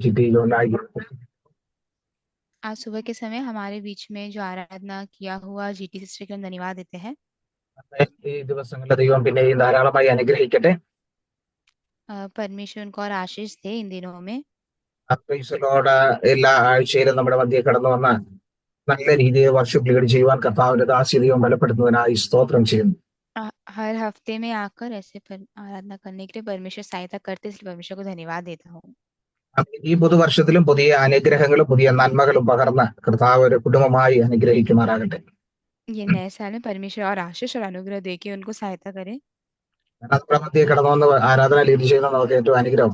जीती जो लाइव आज सुबह के समय हमारे बीच में जो आराधना किया हुआ जीटी सिस्टर के लिए धन्यवाद देते हैं। ഈ ദിവസങ്ങളിലെ ദൈവം പിന്നെയും ധാരാളമായി അനുഗ്രഹിക്കട്ടെ. परमेश्वर उनको और आशीष दे इन दिनों में। പ്രൈസലോട് എല്ലാ ആഴ്ചയിലും നമ്മുടെ മധ്യേ കടന്നു വന്ന നല്ല രീതിയിൽ വർഷിപ്പ് ലീഡ് ചെയ്യുവാൻ കർത്താവിന്റെ ദാസ്യതയും ബലപ്പെടുത്തുന്നതിനായി സ്തോത്രം ചെയ്യുന്നു. हर हफ्ते में आकर ऐसे आराधना करने के लिए परमेश्वर सहायता करते हैं, इसलिए परमेश्वर को धन्यवाद देता हूँ। ഈ പുതുവർഷത്തിലും പുതിയ അനുഗ്രഹങ്ങളും പുതിയ നന്മകളും പകർന്ന് കർത്താവ് ഒരു കുടുംബമായി അനുഗ്രഹിക്കുമാറാകട്ടെ. ये नए साल में परमेश्वर और आशीष और अनुग्रह दे के उनको सहायता करे, നമ്മുടെ മധ്യേ കടന്നു വന്ന് ആരാധന ലീഡ് ചെയ്യുന്ന നമുക്ക് ഏറ്റവും അനുഗ്രഹം.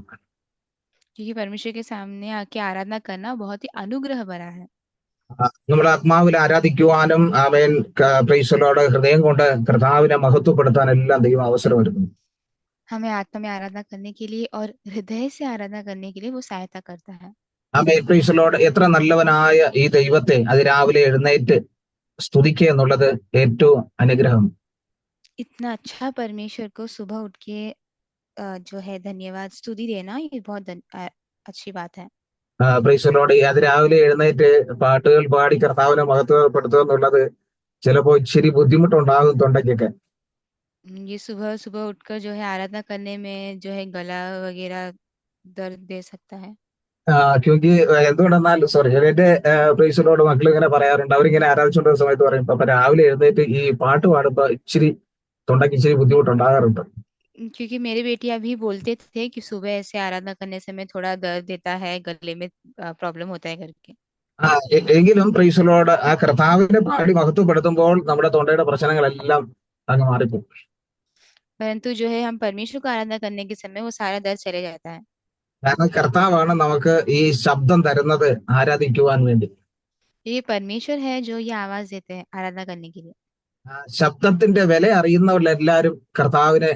क्योंकि परमेश्वर के सामने आके आराधना करना बहुत ही अनुग्रह भरा है। നമ്മുടെ ആത്മാവിൽ ആരാധിക്കുവാനും ആമേൻ പ്രൈസലോട് ഹൃദയം കൊണ്ട് കർത്താവിനെ മഹത്വപ്പെടുത്താൻ എല്ലാം ദൈവം അവസരം ഒരുക്കുന്നു. हमें आत्मा में आराधना करने के लिए और हृदय से आराधना करने के लिए वो सहायता करता है। ആമേൻ പ്രൈസലോട് എത്ര നല്ലവനായ ഈ ദൈവത്തെ അതിരാവിലെ എഴുന്നേറ്റ് സ്തുതിക്കുക എന്നുള്ളത് ഏറ്റവും അനുഗ്രഹം. इतना अच्छा परमेश्वर को सुबह उठ के जो है धन्यवाद स्तुति देना, ये बहुत अच्छी बात है। പ്രൈസലോട് അതിരാവിലെ എഴുന്നേറ്റ് പാട്ടുകൾ പാടി കർത്താവിനെ മഹത്വപ്പെടുത്തുക എന്നുള്ളത് ചിലപ്പോ ഇച്ചിരി ബുദ്ധിമുട്ടുണ്ടാകും തൊണ്ടയ്ക്കൊക്കെ. ये सुबह सुबह उठकर जो है आराधना करने में जो है गला वगैरह दर्द दे सकता है। ക്യോങ്കി എന്തുകൊണ്ടെന്നാൽ സോറി എന്റെ പ്രൈസലോട് മക്കൾ ഇങ്ങനെ പറയാറുണ്ട്, അവരിങ്ങനെ ആരാധിച്ചുകൊണ്ടിരുന്ന സമയത്ത് പറയും അപ്പൊ രാവിലെ എഴുന്നേറ്റ് ഈ പാട്ട് പാടുമ്പോ ഇച്ചിരി തൊണ്ടയ്ക്ക് ഇച്ചിരി ബുദ്ധിമുട്ടുണ്ടാകാറുണ്ട്. क्योंकि मेरे बेटी अभी बोलते थे कि सुबह ऐसे आराधना करने समय थोड़ा दर्द देता है, गले में प्रॉब्लम होता है करके। എങ്കിലും പ്രൈസലോട് ആ കർത്താവിനെ പാടി മഹത്വപ്പെടുത്തുമ്പോൾ നമ്മുടെ തൊണ്ടയുടെ പ്രശ്നങ്ങളെല്ലാം അങ്ങ് മാറിപ്പോകും. परंतु जो है हम परमेश्वर को आराधना करने के समय वो सारा दर्द चले जाता है। കാരണം കർത്താവാണ് നമുക്ക് ഈ ശബ്ദം തരുന്നത് ആരാധിക്കുവാൻ വേണ്ടി. ये परमेश्वर है जो ये आवाज देते हैं आराधना करने के लिए। ശബ്ദത്തിന്റെ വില അറിയുന്നവരെല്ലാരും കർത്താവിനെ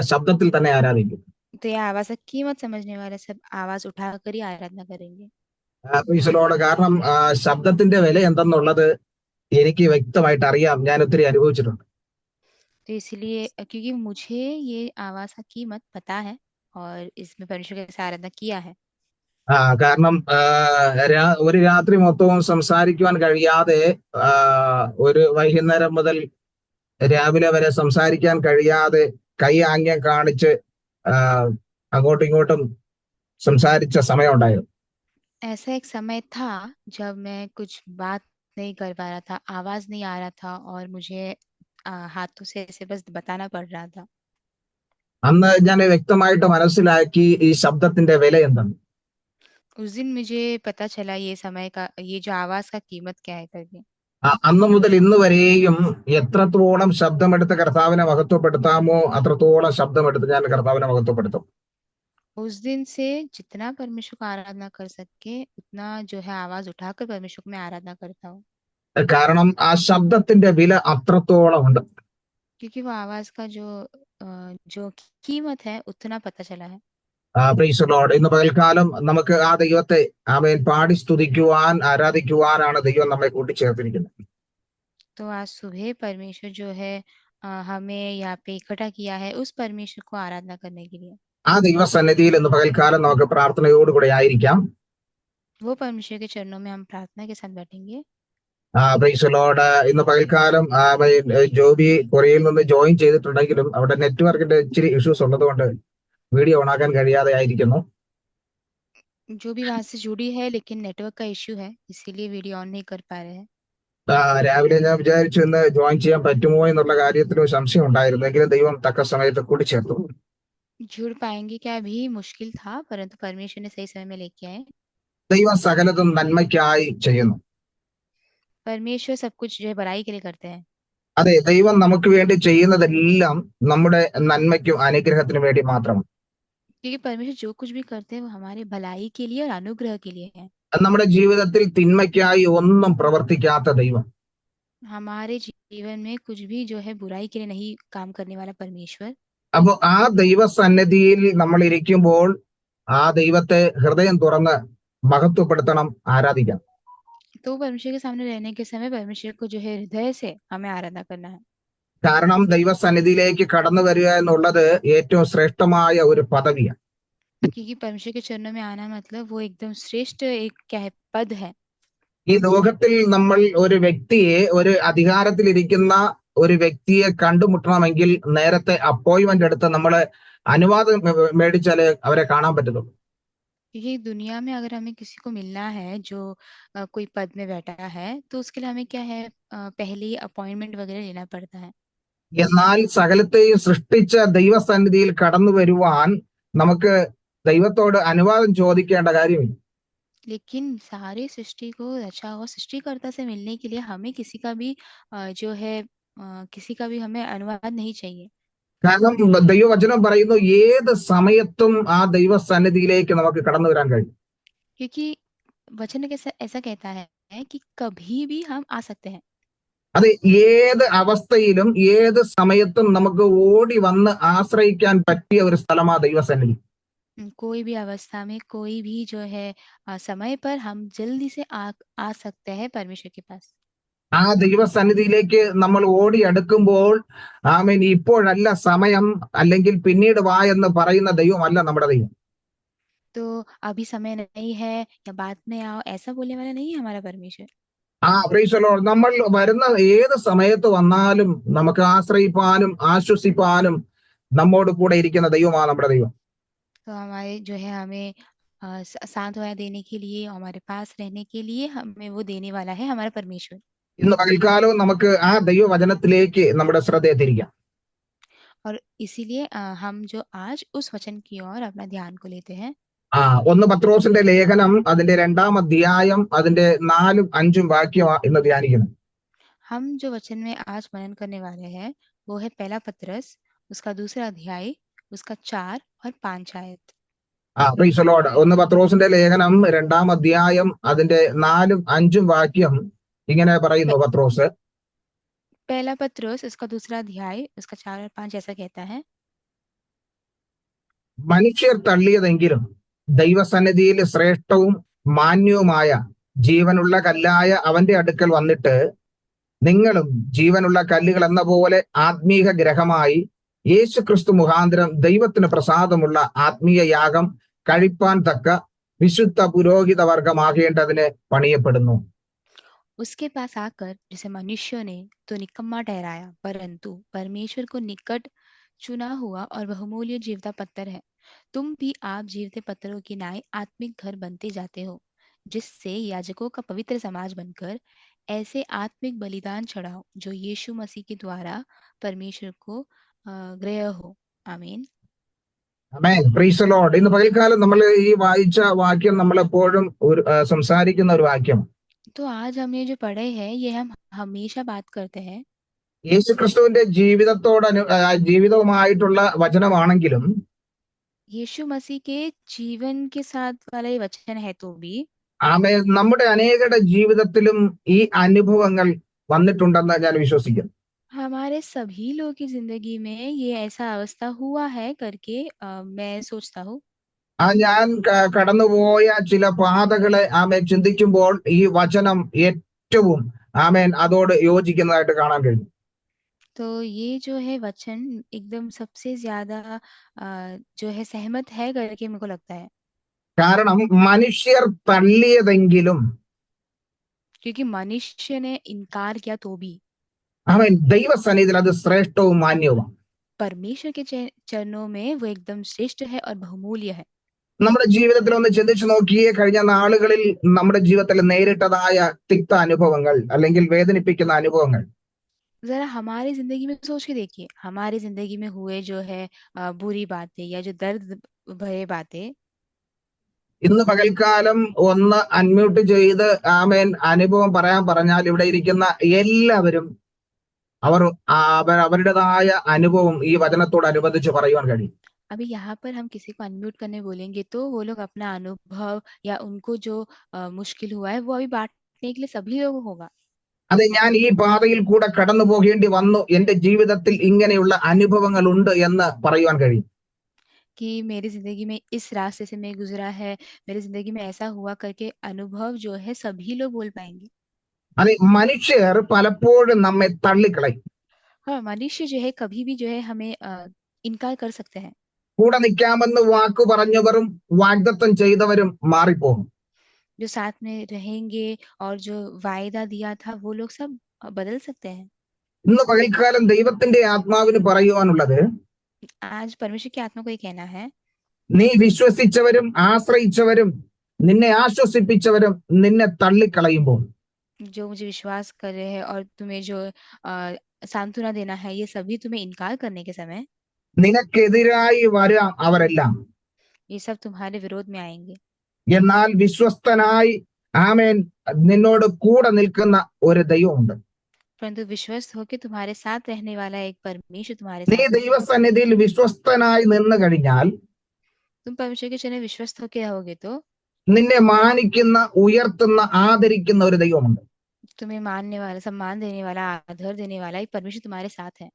ശബ്ദത്തിൽ തന്നെ ആരാധിക്കും. तो ये आवाज का कीमत समझने वाले सब आवाज उठाकर ही आराधना करेंगे। ഈശോയോട് കാരണം ശബ്ദത്തിന്റെ വില എന്തെന്നുള്ളത് എനിക്ക് വ്യക്തമായിട്ട് അറിയാം, ഞാൻ ഒത്തിരി അനുഭവിച്ചിട്ടുണ്ട്. तो इसलिए क्योंकि मुझे ये आवाज का कीमत पता है और इसमें परमेश्वर के साथ आराधना किया है। കാരണം ഒരു രാത്രി മൊത്തവും സംസാരിക്കുവാൻ കഴിയാതെ ഒരു വൈകുന്നേരം മുതൽ രാവിലെ വരെ സംസാരിക്കാൻ കഴിയാതെ കൈ ആംഗ്യം കാണിച്ച് അങ്ങോട്ടും ഇങ്ങോട്ടും സംസാരിച്ച സമയം ഉണ്ടായിരുന്നു. ऐसा एक समय था जब मैं कुछ बात नहीं कर पा रहा था, आवाज नहीं आ रहा था और मुझे हाथों से ऐसे बस बताना पड़ रहा था। അന്ന് ഞാൻ വ്യക്തമായിട്ട് മനസ്സിലാക്കി ഈ ശബ്ദത്തിന്റെ വില എന്തെന്ന്. उस दिन मुझे पता चला ये समय का, ये जो आवाज का कीमत क्या है करके। അന്ന് മുതൽ ഇന്ന് വരെയും എത്രത്തോളം ശബ്ദമെടുത്ത് കർത്താവിനെ മഹത്വപ്പെടുത്താമോ അത്രത്തോളം ശബ്ദമെടുത്ത് ഞാൻ കർത്താവിനെ മഹത്വപ്പെടുത്തും. उस दिन से जितना परमेश्वर को आराधना कर सके उतना जो है आवाज उठाकर परमेश्वर को मैं आराधना करता हूँ। കാരണം ആ ശബ്ദത്തിന്റെ വില അത്രത്തോളം ഉണ്ട്. क्योंकि वो आवाज का जो कीमत है उतना पता चला है। Praise lord. ഇന്ന് പകൽക്കാലം നമുക്ക് ആ ദൈവത്തെ ആമേൻ പാടി സ്തുതിക്കുവാൻ ആരാധിക്കുവാനാണ് ദൈവം നമ്മെ കൂട്ടിച്ചേർത്തിരിക്കുന്നത്. तो आज सुबह परमेश्वर जो है हमें यहाँ पे इकट्ठा किया है उस परमेश्वर को आराधना करने के लिए। ആ ദൈവസന്നിധിയിൽ ഇന്ന് പകൽക്കാലം നമുക്ക് പ്രാർത്ഥനയോടുകൂടെ ആയിരിക്കാം. वो परमेश्वर के चरणों में हम प्रार्थना के साथ बैठेंगे। Praise lord. ഇന്ന് പകൽക്കാലം ജോബി കൊറിയയിൽ നിന്ന് ജോയിൻ ചെയ്തിട്ടുണ്ടെങ്കിലും അവിടെ നെറ്റ്വർക്കിന്റെ ഇച്ചിരി ഇഷ്യൂസ് ഉള്ളതുകൊണ്ട് വീഡിയോ ഓണാക്കാൻ കഴിയാതെ ആയിരിക്കുന്നു. जो भी वहां से जुड़ी है लेकिन नेटवर्क का इश्यू है इसीलिए वीडियो ऑन नहीं कर पा रहे हैं। രാവിലെ ഞാൻ വിചാരിച്ചു ഇന്ന് ജോയിൻ ചെയ്യാൻ പറ്റുമോ എന്നുള്ള കാര്യത്തിലും സംശയം ഉണ്ടായിരുന്നു, എങ്കിലും ദൈവം തക്ക സമയത്ത് കൂട്ടിച്ചേർത്തു. जुड़ पाएंगे क्या भी मुश्किल था, परंतु परमेश्वर ने सही समय में लेके आए। ദൈവം സകലതും നന്മയ്ക്കായി ചെയ്യുന്നു. परमेश्वर सब कुछ जो है भलाई के लिए करते हैं। അതെ, ദൈവം നമുക്ക് വേണ്ടി ചെയ്യുന്നതെല്ലാം നമ്മുടെ നന്മയ്ക്കും അനുഗ്രഹത്തിനും വേണ്ടി മാത്രം. क्योंकि परमेश्वर जो कुछ भी करते हैं वो हमारे भलाई के लिए और अनुग्रह के लिए है। നമ്മുടെ ജീവിതത്തിൽ തിന്മയ്ക്കായി ഒന്നും പ്രവർത്തിക്കാത്ത ദൈവം. हमारे जीवन में कुछ भी जो है बुराई के लिए नहीं काम करने वाला परमेश्वर। അപ്പൊ ആ ദൈവസന്നിധിയിൽ നമ്മൾ ഇരിക്കുമ്പോൾ ആ ദൈവത്തെ ഹൃദയം തുറന്ന് മഹത്വപ്പെടുത്തണം, ആരാധിക്കണം. तो परमेश्वर के सामने रहने के समय परमेश्वर को जो है हृदय से हमें आराधना करना है। കാരണം ദൈവസന്നിധിയിലേക്ക് കടന്നു വരിക എന്നുള്ളത് ഏറ്റവും ശ്രേഷ്ഠമായ ഒരു പദവിയാണ്. क्योंकि परमेश्वर के चरणों में आना मतलब वो एकदम श्रेष्ठ एक क्या है, पद है। ഈ ലോകത്തിൽ നമ്മൾ ഒരു വ്യക്തിയെ, ഒരു അധികാരത്തിലിരിക്കുന്ന ഒരു വ്യക്തിയെ കണ്ടുമുട്ടണമെങ്കിൽ നേരത്തെ അപ്പോയിന്റ്മെന്റ് എടുത്ത് നമ്മൾ അനുവാദം മേടിച്ചാലേ അവരെ കാണാൻ പറ്റത്തുള്ളൂ. क्योंकि दुनिया में अगर हमें किसी को मिलना है जो कोई पद में बैठा है, तो उसके लिए हमें क्या है, पहले ही अपॉइंटमेंट वगैरह लेना पड़ता है। എന്നാൽ സകലത്തെയും സൃഷ്ടിച്ച ദൈവസന്നിധിയിൽ കടന്നു വരുവാൻ നമുക്ക് ദൈവത്തോട് അനുവാദം ചോദിക്കേണ്ട കാര്യമില്ല. लेकिन सारी सृष्टि को रचा हुआ सृष्टिकर्ता से मिलने के लिए हमें किसी का भी जो है किसी का भी हमें अनुवाद नहीं चाहिए। കാരണം ദൈവവചനം പറയുന്നു ഏത് സമയത്തും ആ ദൈവസന്നിധിയിലേക്ക് നമുക്ക് കടന്നു വരാൻ കഴിയും. क्योंकि वचन कैसा ऐसा कहता है कि कभी भी हम आ सकते हैं। അത് ഏത് അവസ്ഥയിലും ഏത് സമയത്തും നമുക്ക് ഓടി വന്ന് ആശ്രയിക്കാൻ പറ്റിയ ഒരു സ്ഥലമാ ദൈവസന്നിധി. कोई भी अवस्था में कोई भी जो है समय पर हम जल्दी से आ सकते हैं परमेश्वर के पास। ആ ദൈവസന്നിധിയിലേക്ക് നമ്മൾ ഓടി അടുക്കുമ്പോൾ ആമേൻ ഇപ്പോഴല്ല സമയം, അല്ലെങ്കിൽ പിന്നീട് വാ എന്ന് പറയുന്ന ദൈവമല്ല നമ്മുടെ ദൈവം. तो अभी समय नहीं है या बाद में आओ, ऐसा बोलने वाला नहीं है हमारा परमेश्वर। Price the Lord. നമ്മൾ വരുന്ന ഏത് സമയത്ത് വന്നാലും നമുക്ക് ആശ്രയിപ്പാനും ആശ്വസിപ്പാനും നമ്മോട് കൂടെ ഇരിക്കുന്ന ദൈവമാണ് നമ്മുടെ ദൈവം. तो हमारे जो है हमें सांत्वना देने के लिए, हमारे पास रहने के लिए हमें वो देने वाला है हमारा परमेश्वर। ഇന്ന് പകൽക്കാലവും നമുക്ക് ആ ദൈവവചനത്തിലേക്ക് നമ്മുടെ ശ്രദ്ധയെ തിരിക്കാം. और इसीलिए हम जो आज उस वचन की ओर अपना ध्यान को लेते हैं। ഒന്ന് പത്രോസിന്റെ ലേഖനം അതിന്റെ 2-ാം അധ്യായം അതിന്റെ 4ഉം 5ഉം വാക്യം ഇന്ന് ധ്യാനിക്കണം. हम जो वचन में आज मनन करने वाले हैं वो है पहला पत्रस, उसका दूसरा अध्याय, उसका 4 और 5 आयत। Price the Lord. ഒന്ന് പത്രോസിന്റെ ലേഖനം 2-ാം അധ്യായം അതിന്റെ 4ഉം 5ഉം വാക്യം ഇങ്ങനെ പറയുന്നു. പത്രോസ് पहला पत्रस उसका दूसरा अध्याय उसका 4 और 5 ऐसा कहता है, മനുഷ്യർ തള്ളിയതെങ്കിലും ദൈവസന്നിധിയിൽ ശ്രേഷ്ഠവും മാന്യവുമായ ജീവനുള്ള കല്ലായ അവന്റെ അടുക്കൽ വന്നിട്ട് നിങ്ങളും ജീവനുള്ള കല്ലുകൾ എന്ന പോലെ ആത്മീക ഗ്രഹമായി യേശു ക്രിസ്തു മുഖാന്തരം ദൈവത്തിന് പ്രസാദമുള്ള ആത്മീയ യാഗം കഴിപ്പാൻ തക്ക വിശുദ്ധ പുരോഹിത വർഗമാകേണ്ടതിന് പണിയപ്പെടുന്നു. उसके पास आकर जिसे मनुष्यों ने तो निकम्मा ठहराया, परंतु परमेश्वर को निकट चुना हुआ और बहुमूल्य जीवता पत्थर है। तुम भी आप जीवते पत्थरों की नाई आत्मिक घर बनते जाते हो, जिससे याजकों का पवित्र समाज बनकर ऐसे आत्मिक बलिदान चढ़ाओ जो यीशु मसीह के द्वारा परमेश्वर को ग्रह हो। आमीन। ആമേൻ. Praise the lord. ഇന്ന് പകൽക്കാലം നമ്മൾ ഈ വായിച്ച വാക്യം നമ്മളെപ്പോഴും സംസാരിക്കുന്ന ഒരു വാക്യം. तो आज हमने जो पढ़े हैं ये हम हमेशा बात करते हैं। യേശു ക്രിസ്തുവിന്റെ ജീവിതവുമായിട്ടുള്ള വചനമാണെങ്കിലും यीशु मसीह के जीवन के साथ वाला ये वचन है तो भी നമ്മുടെ അനേകരുടെ ജീവിതത്തിലും ഈ അനുഭവങ്ങൾ വന്നിട്ടുണ്ടെന്ന് ഞാൻ വിശ്വസിക്കുന്നു. हमारे सभी लोगों की जिंदगी में ये ऐसा अवस्था हुआ है करके मैं सोचता हूँ। ഞാൻ കടന്നുപോയ ചില പാതകളെ ചിന്തിക്കുമ്പോൾ ഈ വചനം ഏറ്റവും അതോട് യോജിക്കുന്നതായിട്ട് കാണാൻ കഴിയും. तो ये जो है वचन एकदम सबसे ज्यादा जो है सहमत है करके मेरे को लगता है। കാരണം മനുഷ്യർ തള്ളിയതെങ്കിലും क्योंकि मनुष्य ने इनकार किया तो भी ദൈവസന്നിധിയിൽ അത് ശ്രേഷ്ഠവും മാന്യവുമാണ്. परमेश्वर के चरणों में वो एकदम श्रेष्ठ है और बहुमूल्य है। നമ്മുടെ ജീവിതത്തിൽ ഒന്ന് ചിന്തിച്ചു നോക്കിയേ, കഴിഞ്ഞ നാളുകളിൽ നമ്മുടെ ജീവിതത്തിൽ നേരിട്ടതായ തിക്ത അനുഭവങ്ങൾ അല്ലെങ്കിൽ വേദനിപ്പിക്കുന്ന അനുഭവങ്ങൾ. जरा हमारी जिंदगी में सोच के देखिए, हमारी जिंदगी में हुए जो है बुरी बातें या जो दर्द भरे बातें। ഇന്ന് പകൽക്കാലം ഒന്ന് അൺമ്യൂട്ട് ചെയ്ത് അനുഭവം പറയാൻ പറഞ്ഞാൽ ഇവിടെ ഇരിക്കുന്ന എല്ലാവരും അവരുടേതായ അനുഭവം ഈ വചനത്തോടനുബന്ധിച്ച് പറയുവാൻ കഴിയും. अभी यहाँ पर हम किसी को अनम्यूट करने बोलेंगे तो वो लोग अपना अनुभव या उनको जो मुश्किल हुआ है वो अभी बांटने के लिए सभी लोगों होगा। അതെ, ഞാൻ ഈ പാതയിൽ കൂടെ കടന്നു പോകേണ്ടി വന്നു, എന്റെ ജീവിതത്തിൽ ഇങ്ങനെയുള്ള അനുഭവങ്ങൾ ഉണ്ട് എന്ന് പറയുവാൻ കഴിയും. कि मेरी जिंदगी में इस रास्ते से मैं गुजरा है, मेरी जिंदगी में ऐसा हुआ करके अनुभव जो है सभी लोग बोल पाएंगे। അതെ, മനുഷ്യർ പലപ്പോഴും നമ്മെ തള്ളിക്കളയും. हाँ, मनुष्य जो है कभी भी जो है हमें इनकार कर सकते हैं। കൂടെ നിൽക്കാമെന്ന് വാക്കു പറഞ്ഞവരും വാഗ്ദത്തം ചെയ്തവരും മാറിപ്പോകും. जो साथ में रहेंगे और जो वायदा दिया था वो लोग सब बदल सकते हैं। ഇന്ന് പകൽക്കാലം ദൈവത്തിന്റെ ആത്മാവിന് പറയുവാനുള്ളത്, आज परमेश्वर की आत्मा को ये कहना है, നീ വിശ്വസിച്ചവരും ആശ്രയിച്ചവരും നിന്നെ ആശ്വസിപ്പിച്ചവരും നിന്നെ തള്ളിക്കളയുമ്പോൾ, जो मुझे विश्वास कर रहे हैं और तुम्हें जो सांत्वना देना है, ये सभी तुम्हें इनकार करने के समय നിനക്കെതിരായി വരാം അവരെല്ലാം. ये सब तुम्हारे विरोध में आएंगे। എന്നാൽ വിശ്വസ്തനായി ആമേൻ നിന്നോട് കൂടെ നിൽക്കുന്ന ഒരു ദൈവമുണ്ട്. परंतु विश्वस्त होकर तुम्हारे साथ रहने वाला एक परमेश्वर तुम्हारे നീ साथ है। ദൈവസന്നിധിയിൽ വിശ്വസ്തനായി നിന്ന് കഴിഞ്ഞാൽ तुम परमेश्वर के चरण विश्वस्त होकर रहोगे तो നിന്നെ മാനിക്കുന്ന, ഉയർത്തുന്ന, ആദരിക്കുന്ന ഒരു ദൈവമുണ്ട്. तुम्हें मानने वाला, सम्मान देने वाला, आदर देने वाला एक परमेश्वर तुम्हारे साथ है।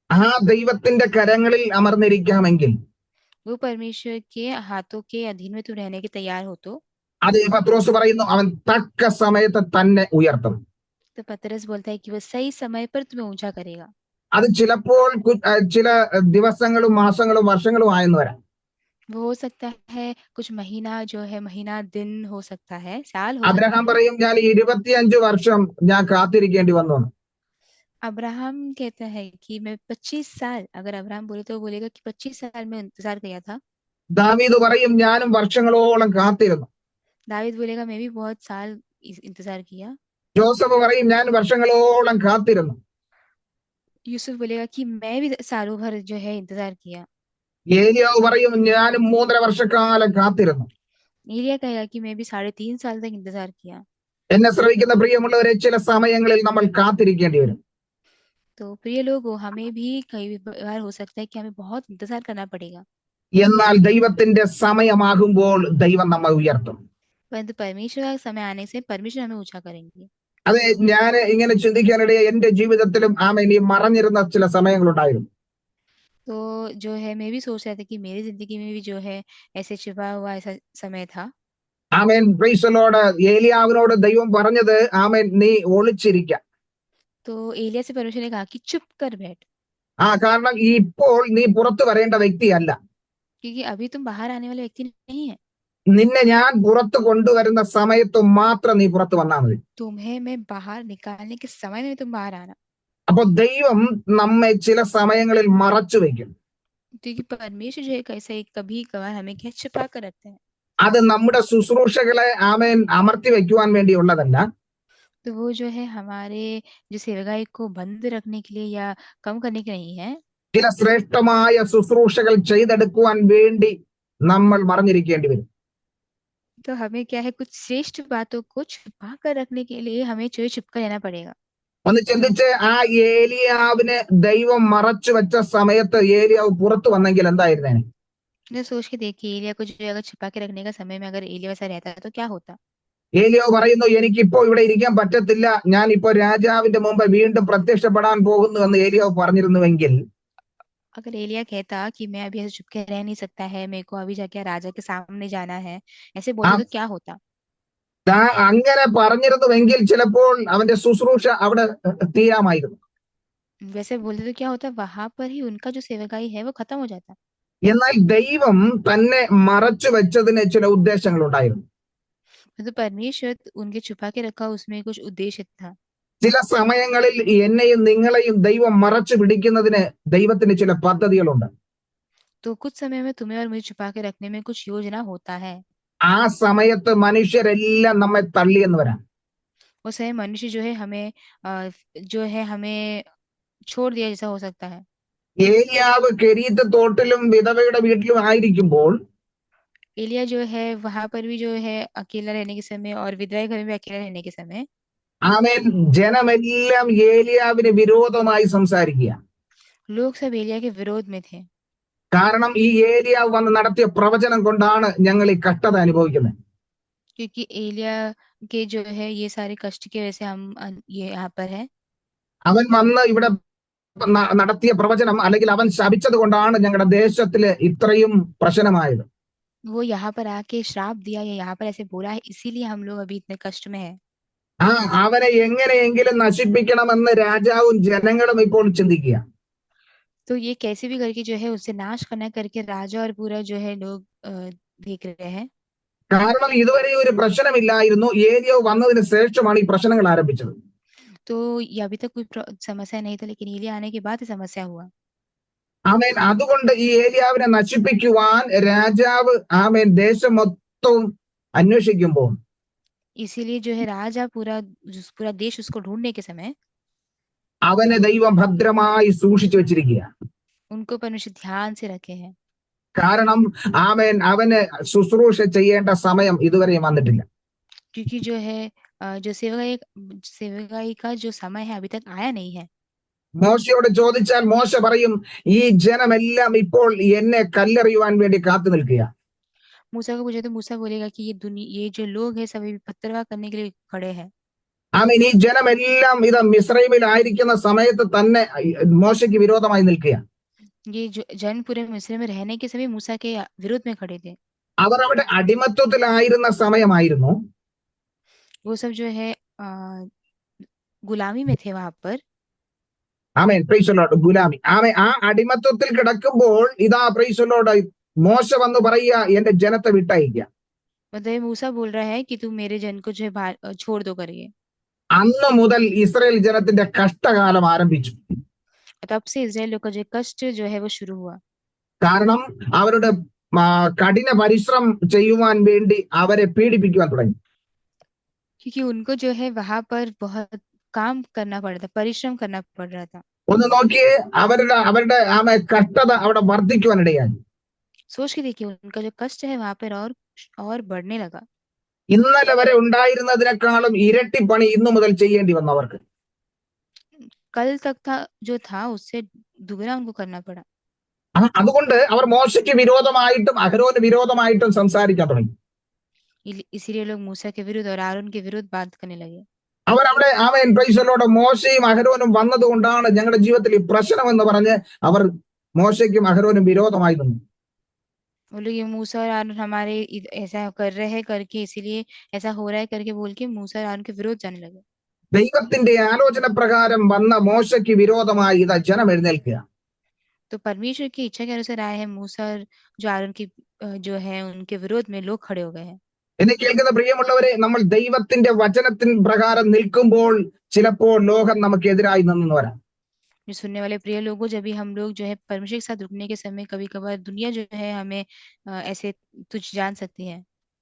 ആ ദൈവത്തിന്റെ കരങ്ങളിൽ അമർന്നിരിക്കാമെങ്കിൽ, वो परमेश्वर के हाथों के अधीन में तुम रहने के तैयार हो तो അത് പത്രോസ് പറയുന്നു, അവൻ തക്ക സമയത്ത് തന്നെ ഉയർത്തും. पतरस बोलता है कि वो सही समय पर तुम्हें ऊंचा करेगा। അത് ചിലപ്പോൾ ചില ദിവസങ്ങളും മാസങ്ങളും വർഷങ്ങളും ആയെന്ന് വരാം. वो हो सकता है कुछ महीना, जो है महीना दिन हो सकता है, साल हो सकता അബ്രഹാം है। പറയും, ഞാൻ 25 വർഷം ഞാൻ കാത്തിരിക്കേണ്ടി വന്നു. अब्राहम कहता है कि मैं 25 साल, अगर अब्राहम बोले तो बोलेगा कि 25 साल में इंतजार किया था। ദാവീദ് പറയും, ഞാനും വർഷങ്ങളോളം കാത്തിരുന്നു. दाऊद बोलेगा मैं भी बहुत साल इंतजार किया। ജോസഫ് പറയും, ഞാൻ വർഷങ്ങളോളം കാത്തിരുന്നു. यूसुफ बोलेगा कि मैं भी सालों भर जो है इंतजार किया। ഏലിയാവ് പറയും, ഞാനും 3.5 വർഷക്കാലം കാത്തിരുന്നു. एलिया कहेगा कि मैं भी 3.5 साल तक इंतजार किया। എന്നെ ശ്രവിക്കുന്ന പ്രിയമുള്ളവരെ, ചില സമയങ്ങളിൽ നമ്മൾ കാത്തിരിക്കേണ്ടി വരും. तो प्रिय लोगों, हमें भी कई बार हो सकता है कि हमें बहुत इंतजार करना पड़ेगा, എന്നാൽ ദൈവത്തിന്റെ സമയമാകുമ്പോൾ ദൈവം നമ്മെ ഉയർത്തും. परंतु परमेश्वर का समय आने से परमेश्वर हमें ऊंचा करेंगे। അതെ, ഞാൻ ഇങ്ങനെ ചിന്തിക്കാനിടയെ എന്റെ ജീവിതത്തിലും ഈ മറഞ്ഞിരുന്ന ചില സമയങ്ങളുണ്ടായിരുന്നു. तो जो है मैं भी सोच रहा था कि मेरी जिंदगी में भी जो है ऐसे छिपा हुआ ऐसा समय था। ആമേൻ, പ്രൈസ് ദി ലോർഡ്. ഏലിയാവിനോട് ദൈവം പറഞ്ഞത്, ആമേൻ, നീ ഒളിച്ചിരിക്ക. तो एलिया से परमेश्वर ने कहा कि चुप कर बैठ, കാരണം ഇപ്പോൾ നീ പുറത്തു വരേണ്ട വ്യക്തിയല്ല. क्योंकि अभी तुम बाहर आने वाले व्यक्ति नहीं है। നിന്നെ ഞാൻ പുറത്തു കൊണ്ടുവരുന്ന സമയത്ത് മാത്രം നീ പുറത്തു വന്നാൽ മതി. तुम्हें मैं बाहर निकालने के समय में तुम बाहर आना। അപ്പൊ ദൈവം നമ്മെ ചില സമയങ്ങളിൽ മറച്ചു വെക്കും. क्योंकि परमेश्वर जो है कैसे कभी कभार हमें क्या छिपा कर रखते हैं। അത് നമ്മുടെ ശുശ്രൂഷകളെ ആമേൻ അമർത്തി വെക്കുവാൻ വേണ്ടിയുള്ളതല്ല. तो वो जो है हमारे जो सेवकाई को बंद रखने के लिए या कम करने के नहीं है। ചില ശ്രേഷ്ഠമായ ശുശ്രൂഷകൾ ചെയ്തെടുക്കുവാൻ വേണ്ടി നമ്മൾ മറഞ്ഞിരിക്കേണ്ടി വരും. तो हमें क्या है, कुछ श्रेष्ठ बातों को छुपा कर रखने के लिए हमें जो छिपकर रहना पड़ेगा। ഒന്ന് ചിന്തിച്ച്, ആ ഏലിയാവിനെ ദൈവം മറച്ചു വെച്ച സമയത്ത് ഏലിയാവ് പുറത്തു വന്നെങ്കിൽ എന്തായിരുന്നേനെ? जो सोच के देखिए, एलिया को जो अगर छिपा के रखने का समय में अगर एलिया वैसा रहता तो क्या होता। ഏലിയാവ് പറയുന്നു, എനിക്കിപ്പോ ഇവിടെ ഇരിക്കാൻ പറ്റത്തില്ല, ഞാൻ ഇപ്പോ രാജാവിന്റെ മുമ്പ് വീണ്ടും പ്രത്യക്ഷപ്പെടാൻ പോകുന്നു എന്ന് ഏലിയാവ് പറഞ്ഞിരുന്നുവെങ്കിൽ, अगर एलिया कहता कि मैं अभी ऐसे छुप के रह नहीं सकता है, मेरे को अभी जाके राजा के सामने जाना है, ऐसे बोलते तो क्या होता। അങ്ങനെ പറഞ്ഞിരുന്നുവെങ്കിൽ ചിലപ്പോൾ അവന്റെ ശുശ്രൂഷ അവിടെ തീരാമായിരുന്നു. वैसे बोलते तो क्या होता, वहां पर ही उनका जो सेवकाई है वो खत्म हो जाता। എന്നാൽ ദൈവം തന്നെ മറച്ചു വെച്ചതിന് ചില ഉദ്ദേശങ്ങളുണ്ടായിരുന്നു. तो परमेश्वर उनके छुपा के रखा, उसमें कुछ उद्देश्य था। ചില സമയങ്ങളിൽ എന്നെയും നിങ്ങളെയും ദൈവം മറച്ചു പിടിക്കുന്നതിന് ദൈവത്തിന് ചില പദ്ധതികളുണ്ട്. तो कुछ समय में तुम्हें और मुझे छुपा के रखने में कुछ योजना होता है। ആ സമയത്ത് മനുഷ്യരെല്ലാം നമ്മെ തള്ളിയെന്ന് വരാം. उस समय मनुष्य जो है हमें छोड़ दिया जैसा हो सकता है। ഏലിയാവ് കെരീത്ത് തോട്ടിലും വിധവയുടെ വീട്ടിലും ആയിരിക്കുമ്പോൾ एलिया जो है वहां पर भी जो है अकेला रहने के समय और विधवा घर में भी अकेला रहने के समय ആമേൻ, ജനമെല്ലാം ഏലിയാവിന് വിരോധമായി സംസാരിക്കുക. लोग सब एलिया के विरोध में थे, കാരണം ഈ ഏലിയാവ് വന്ന് നടത്തിയ പ്രവചനം കൊണ്ടാണ് ഞങ്ങൾ ഈ കഷ്ടത അനുഭവിക്കുന്നത്. क्योंकि एलिया के जो है ये सारे कष्ट की वजह से हम ये यहाँ पर है। അവൻ വന്ന് ഇവിടെ നടത്തിയ പ്രവചനം, അല്ലെങ്കിൽ അവൻ ശപിച്ചത് കൊണ്ടാണ് ഞങ്ങളുടെ ദേശത്തില് ഇത്രയും പ്രശ്നമായത്. वो यहाँ पर आके श्राप दिया या यहाँ पर ऐसे बोला है, इसीलिए हम लोग अभी इतने कष्ट में है। അവനെ എങ്ങനെയെങ്കിലും നശിപ്പിക്കണമെന്ന് രാജാവും ജനങ്ങളും ഇപ്പോൾ ചിന്തിക്കുക. तो ये कैसे भी करके जो है उससे नाश करना करके राजा और पूरा जो है लोग देख रहे हैं। കാരണം ഇതുവരെ ഒരു പ്രശ്നമില്ലായിരുന്നു. ഏലിയാവ് വന്നതിന് ശേഷമാണ് ഈ പ്രശ്നങ്ങൾ ആരംഭിച്ചത്. तो ये अभी तक कोई समस्या नहीं था, लेकिन एलिय्याह आने के बाद ये समस्या हुआ। ആമേൻ. അതുകൊണ്ട് ഈ ഏലിയാവിനെ നശിപ്പിക്കുവാൻ രാജാവ് ആമേൻ ദേശം മൊത്തവും അന്വേഷിക്കുമ്പോൾ इसीलिए जो है राजा पूरा देश उसको ढूंढने के समय അവനെ ദൈവം ഭദ്രമായി സൂക്ഷിച്ചു വെച്ചിരിക്കുകയാണ്. उनको परमेश्वर ध्यान से रखे हैं, കാരണം ആമേൻ അവന് ശുശ്രൂഷ ചെയ്യേണ്ട സമയം ഇതുവരെയും വന്നിട്ടില്ല. क्योंकि जो है जो सेवकाई का जो समय है अभी तक आया नहीं है। മോശയോട് ചോദിച്ചാൽ മോശ പറയും, ഈ ജനമെല്ലാം ഇപ്പോൾ എന്നെ കല്ലെറിയുവാൻ വേണ്ടി കാത്തു നിൽക്കുക. मूसा को पूछे तो मूसा बोलेगा कि ये जो लोग हैं सभी पत्थरवाह करने के लिए खड़े हैं। ആമേൻ. ഈ ജനമെല്ലാം ഇത് മിസ്രൈമിൽ ആയിരിക്കുന്ന സമയത്ത് തന്നെ മോശയ്ക്ക് വിരോധമായി നിൽക്കുക. ये जो जन पूरे मिस्र में रहने के समय मूसा के विरोध में खड़े थे। അവർ അവിടെ അടിമത്വത്തിലായിരുന്ന സമയമായിരുന്നു. वो सब जो है गुलामी में थे वहां पर। ആമേൻ. Praise the lord. ഗുലാമി. ആമേൻ. ആ അടിമത്വത്തിൽ കിടക്കുമ്പോൾ ഇതാ പ്രൈസ് ദി ലോർഡ് മോശ വന്ന് പറയുക, എന്റെ ജനത്തെ വിട്ടയക്കുക. मतलब मूसा बोल रहा है कि तुम मेरे जन को जो है छोड़ दो करके। അന്ന് മുതൽ ഇസ്രായേൽ ജനത്തിന്റെ കഷ്ടകാലം ആരംഭിച്ചു. तब से इस्राएल लोग का जो कष्ट जो है वो शुरू हुआ। കാരണം അവരുടെ കഠിന പരിശ്രമം ചെയ്യുവാൻ വേണ്ടി അവരെ പീഡിപ്പിക്കുവാൻ തുടങ്ങി. क्योंकि उनको जो है वहां पर बहुत काम करना पड़ा था, परिश्रम करना पड़ रहा था। ഒന്ന് നോക്കിയേ, അവരുടെ അവരുടെ കഷ്ടത അവിടെ വർദ്ധിക്കുവാനിടയായി. सोच के देखिए उनका जो कष्ट है वहां पर और बढ़ने लगा। ഇന്നലെ വരെ ഉണ്ടായിരുന്നതിനേക്കാളും ഇരട്ടി പണി ഇന്നു മുതൽ ചെയ്യേണ്ടി വന്നു അവർക്ക്. कल तक जो था उससे दुगना उनको करना पड़ा। അതുകൊണ്ട് അവർ മോശയ്ക്ക് വിരോധമായിട്ടും അഹരോന് വിരോധമായിട്ടും സംസാരിക്കാൻ തുടങ്ങി. इसीलिए लोग मूसा के विरुद्ध और आरोन के विरुद्ध बात करने लगे। അവരവിടെ ആമേൻ പ്രൈസ് ദി ലോർഡ് മോശയും അഹരോനും വന്നത് കൊണ്ടാണ് ഞങ്ങളുടെ ജീവിതത്തിൽ ഈ പ്രശ്നം എന്ന് പറഞ്ഞ് അവർ മോശയ്ക്കും അഹരോനും വിരോധമായി നിന്നു. बोले ये मूसा और आरोन हमारे ऐसा कर रहे हैं करके, इसीलिए ऐसा हो रहा है करके बोल के मूसा और आरोन के विरोध जाने लगे। ദൈവത്തിന്റെ ആലോചന പ്രകാരം വന്ന മോശയ്ക്ക് വിരോധമായി ഇതാ ജനം എഴുന്നേൽക്കുക. तो परमेश्वर की इच्छा के अनुसार आए हैं मूसा और जो आरोन की जो है उनके विरोध में लोग खड़े हो गए हैं। എന്നെ കേൾക്കുന്ന പ്രിയമുള്ളവരെ, നമ്മൾ ദൈവത്തിന്റെ വചനത്തിന് പ്രകാരം നിൽക്കുമ്പോൾ ചിലപ്പോൾ ലോകം നമുക്ക് എതിരായി നിന്നു വരാം. जो सुनने वाले प्रिय लोगों, जब भी हम लोग जो है परमेश्वर के साथ रुकने के समय कभी कभार दुनिया जो है हमें ऐसे तुच्छ जान सकती है।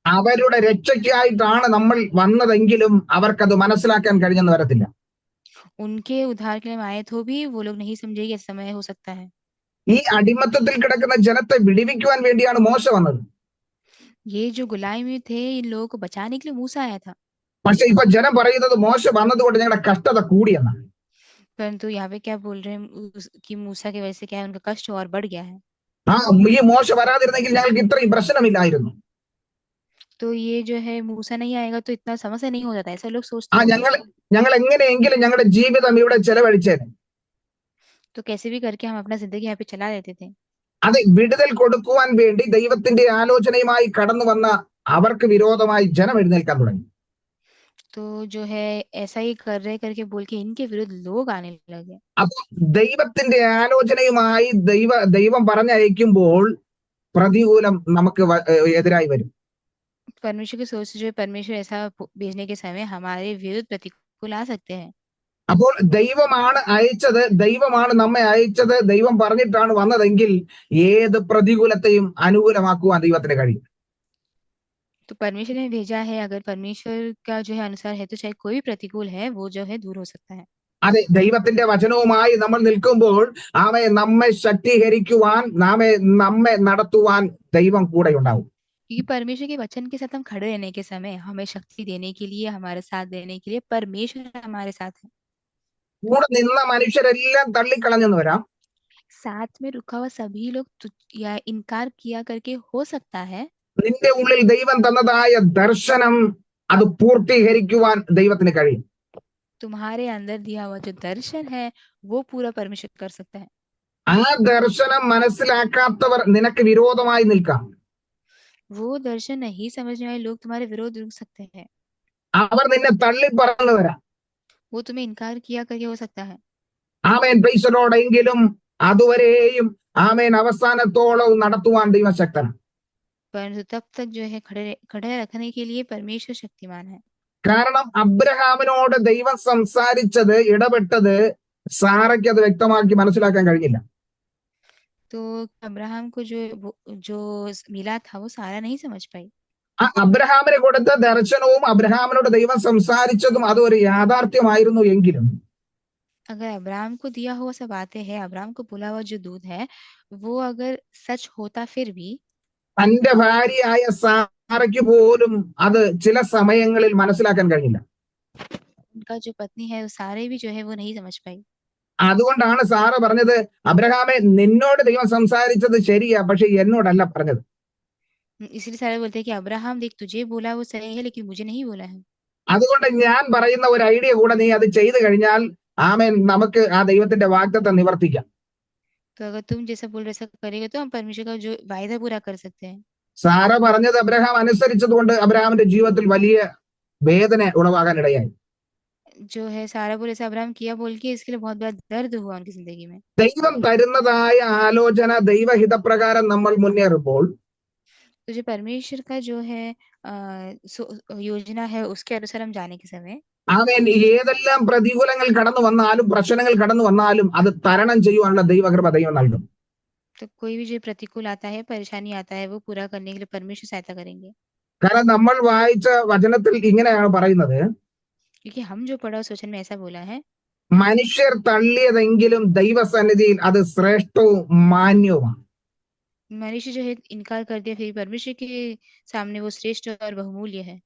അവരുടെ രക്ഷയ്ക്കായിട്ടാണ് നമ്മൾ വന്നതെങ്കിലും അവർക്കത് മനസ്സിലാക്കാൻ കഴിഞ്ഞെന്ന് വരത്തില്ല. उनके उद्धार के लिए हम आए तो भी वो लोग नहीं समझेंगे, ऐसा समय हो सकता है। ഈ അടിമത്തത്തിൽ കിടക്കുന്ന ജനത്തെ വിടുവിക്കുവാൻ വേണ്ടിയാണ് മോശ വന്നത്. ये जो गुलामी में थे इन लोगों को बचाने के लिए मूसा आया था। പക്ഷെ ഇപ്പൊ ജനം പറയുന്നത് മോശ വന്നതുകൊണ്ട് ഞങ്ങളുടെ കഷ്ടത കൂടിയെന്നാണ്. परंतु यहाँ पे क्या बोल रहे हैं कि मूसा की वजह से क्या है उनका कष्ट और बढ़ गया है। ഈ മോശ വരാതിരുന്നെങ്കിൽ ഞങ്ങൾക്ക് ഇത്രയും പ്രശ്നമില്ലായിരുന്നു. तो ये जो है मूसा नहीं आएगा तो इतना समस्या नहीं हो जाता, ऐसा लोग सोचते हैं। ഞങ്ങൾ എങ്ങനെയെങ്കിലും ഞങ്ങളുടെ ജീവിതം ഇവിടെ ചെലവഴിച്ചേനെ. तो कैसे भी करके हम अपना जिंदगी यहाँ पे चला लेते थे। അത് വിടുതൽ കൊടുക്കുവാൻ വേണ്ടി ദൈവത്തിന്റെ ആലോചനയുമായി കടന്നു വന്ന അവർക്ക് വിരോധമായി ജനം എഴുന്നേൽക്കാൻ തുടങ്ങി. तो जो है ऐसा ही कर रहे करके बोल के इनके विरुद्ध लोग आने लगे। അപ്പൊ ദൈവത്തിന്റെ ആലോചനയുമായി ദൈവം പറഞ്ഞയക്കുമ്പോൾ പ്രതികൂലം നമുക്ക് എതിരായി വരും. परमेश्वर की सोच से जो परमेश्वर ऐसा भेजने के समय हमारे विरुद्ध प्रतिकूल आ सकते हैं। അപ്പോൾ ദൈവമാണ് അയച്ചത്, ദൈവമാണ് നമ്മെ അയച്ചത്, ദൈവം പറഞ്ഞിട്ടാണ് വന്നതെങ്കിൽ ഏത് പ്രതികൂലത്തെയും അനുകൂലമാക്കുവാൻ ദൈവത്തിന് കഴിയും. तो परमेश्वर ने भेजा है, अगर परमेश्वर का जो है अनुसार है तो चाहे कोई भी प्रतिकूल है वो जो है दूर हो सकता है। അതെ, ദൈവത്തിന്റെ വചനവുമായി നമ്മൾ നിൽക്കുമ്പോൾ നമ്മെ ശക്തീകരിക്കുവാൻ നമ്മെ നടത്തുവാൻ ദൈവം കൂടെ ഉണ്ടാവും. क्योंकि परमेश्वर के वचन के साथ हम खड़े रहने के समय हमें शक्ति देने के लिए, हमारे साथ देने के लिए परमेश्वर हमारे साथ है। കൂടെ നിന്ന മനുഷ്യരെല്ലാം തള്ളിക്കളഞ്ഞെന്ന് വരാം. साथ में रुका हुआ सभी लोग या इनकार किया करके हो सकता है। നിന്റെ ഉള്ളിൽ ദൈവം തന്നതായ ദർശനം അത് പൂർത്തീകരിക്കുവാൻ ദൈവത്തിന് കഴിയും. तुम्हारे अंदर दिया हुआ जो दर्शन है वो पूरा परमेश्वर कर सकता है। ആ ദർശനം മനസ്സിലാക്കാത്തവർ നിനക്ക് വിരോധമായി നിൽക്കാം. वो दर्शन नहीं समझने वाले लोग तुम्हारे विरोध रुक सकते हैं। അവർ നിന്നെ തള്ളി പറഞ്ഞു വരാം. वो तुम्हें इनकार किया करके हो सकता है। ആമേൻ പ്രൈസ് ദി ലോർഡ്. എങ്കിലും അതുവരെയും ആമേൻ അവസാനത്തോളം നടത്തുവാൻ ദൈവം ശക്തനാണ്. परंतु तब तक जो है खड़े खड़े रखने के लिए परमेश्वर शक्तिमान है। കാരണം अब्रഹാമിനോട് ദൈവം സംസാരിച്ചത്, ഇടപെട്ടത് സാറയ്ക്ക് അത് വ്യക്തമാക്കി മനസ്സിലാക്കാൻ കഴിഞ്ഞില്ല. तो अब्राहम को जो मिला था वो सारा नहीं समझ पाई। ആ അബ്രഹാമിന് കൊടുത്ത ദർശനവും അബ്രഹാമിനോട് ദൈവം സംസാരിച്ചതും അത് ഒരു യാഥാർത്ഥ്യമായിരുന്നു എങ്കിലും अगर अब्राहम को दिया हुआ सब बातें हैं, अब्राहम को बोला हुआ जो दूध है वो अगर सच होता फिर भी തന്റെ ഭാര്യയായ സാറയ്ക്ക് പോലും അത് ചില സമയങ്ങളിൽ മനസ്സിലാക്കാൻ കഴിഞ്ഞില്ല. उनका जो पत्नी है वो सारे भी जो है वो नहीं समझ पाई। അതുകൊണ്ടാണ് സാറ പറഞ്ഞത്, അബ്രഹാമെ നിന്നോട് ദൈവം സംസാരിച്ചത് ശരിയാ, പക്ഷെ എന്നോടല്ല പറഞ്ഞത്. इसलिए सारे बोलते हैं कि अब्राहम देख तुझे बोला वो सही है लेकिन मुझे नहीं बोला है। അതുകൊണ്ട് ഞാൻ പറയുന്ന ഒരു ഐഡിയ കൂടെ നീ അത് ചെയ്തു കഴിഞ്ഞാൽ ആമേൻ നമുക്ക് ആ ദൈവത്തിന്റെ വാഗ്ദത്തം നിവർത്തിക്കാം. तो अगर तुम जैसा बोल रहे ऐसा करेगा तो हम परमेश्वर का जो वायदा पूरा कर सकते हैं। സാറ പറഞ്ഞത് അബ്രഹാം അനുസരിച്ചതുകൊണ്ട് അബ്രഹാമിന്റെ ജീവിതത്തിൽ വലിയ വേദന ഉളവാകാൻ ഇടയായി. जो है सारा बोले ऐसा अब्राहम किया बोल के इसके लिए बहुत बड़ा दर्द हुआ उनकी जिंदगी में। ദൈവം തരുന്നതായ ആലോചന ദൈവഹിതപ്രകാരം നമ്മൾ മുന്നേറുമ്പോൾ तो जो परमेश्वर का जो है योजना है उसके अनुसार हम जाने के समय ആമേൻ ഏതെല്ലാം പ്രതികൂലങ്ങൾ കടന്നു വന്നാലും പ്രശ്നങ്ങൾ കടന്നു വന്നാലും അത് തരണം ചെയ്യുവാനുള്ള ദൈവകൃപ ദൈവം നൽകും. तो कोई भी जो प्रतिकूल आता है परेशानी आता है वो पूरा करने के लिए परमेश्वर सहायता करेंगे। കാരണം നമ്മൾ വായിച്ച വചനത്തിൽ ഇങ്ങനെയാണ് പറയുന്നത്, क्योंकि हम जो पढ़ा उस वचन में ऐसा बोला है, മനുഷ്യർ തള്ളിയതെങ്കിലും ദൈവസന്നിധിയിൽ അത് ശ്രേഷ്ഠവും മാന്യവുമാണ്. मनुष्य जो है इनकार कर दिया फिर परमेश्वर के सामने वो श्रेष्ठ और बहुमूल्य है।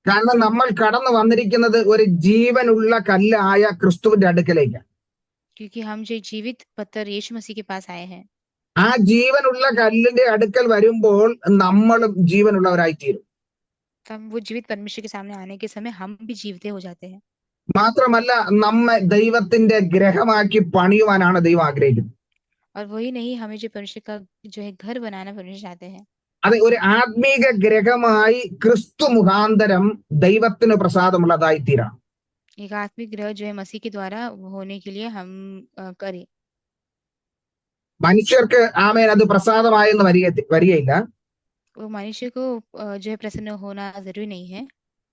കാരണം നമ്മൾ കടന്നു വന്നിരിക്കുന്നത് ഒരു ജീവനുള്ള കല്ലായ ക്രിസ്തുവിന്റെ അടുക്കലേക്ക്. क्योंकि हम जो जीवित पत्थर यीशु मसीह के पास आए हैं। ആ ജീവനുള്ള കല്ലിന്റെ അടുക്കൽ വരുമ്പോൾ നമ്മളും ജീവനുള്ളവരായിത്തീരും. हम वो जीवित परमेश्वर के सामने आने के समय हम भी जीवते हो जाते हैं। മാത്രമല്ല നമ്മെ ദൈവത്തിന്റെ ഗ്രഹമാക്കി പണിയുവാനാണ് ദൈവം ആഗ്രഹിക്കുന്നത്. और वही नहीं, हमें जो परमेश्वर का जो है घर बनाना परमेश्वर चाहते हैं। അത് ഒരു ആത്മീക ഗ്രഹമായി ക്രിസ്തു മുഖാന്തരം ദൈവത്തിന് പ്രസാദമുള്ളതായി തീരാം. एक आत्मिक ग्रह जो है मसीह के द्वारा होने के लिए हम करें। മനുഷ്യർക്ക് ആമേൻ അത് പ്രസാദമായെന്ന് വരികയില്ല. वो मनुष्य को जो है प्रसन्न होना जरूरी नहीं है।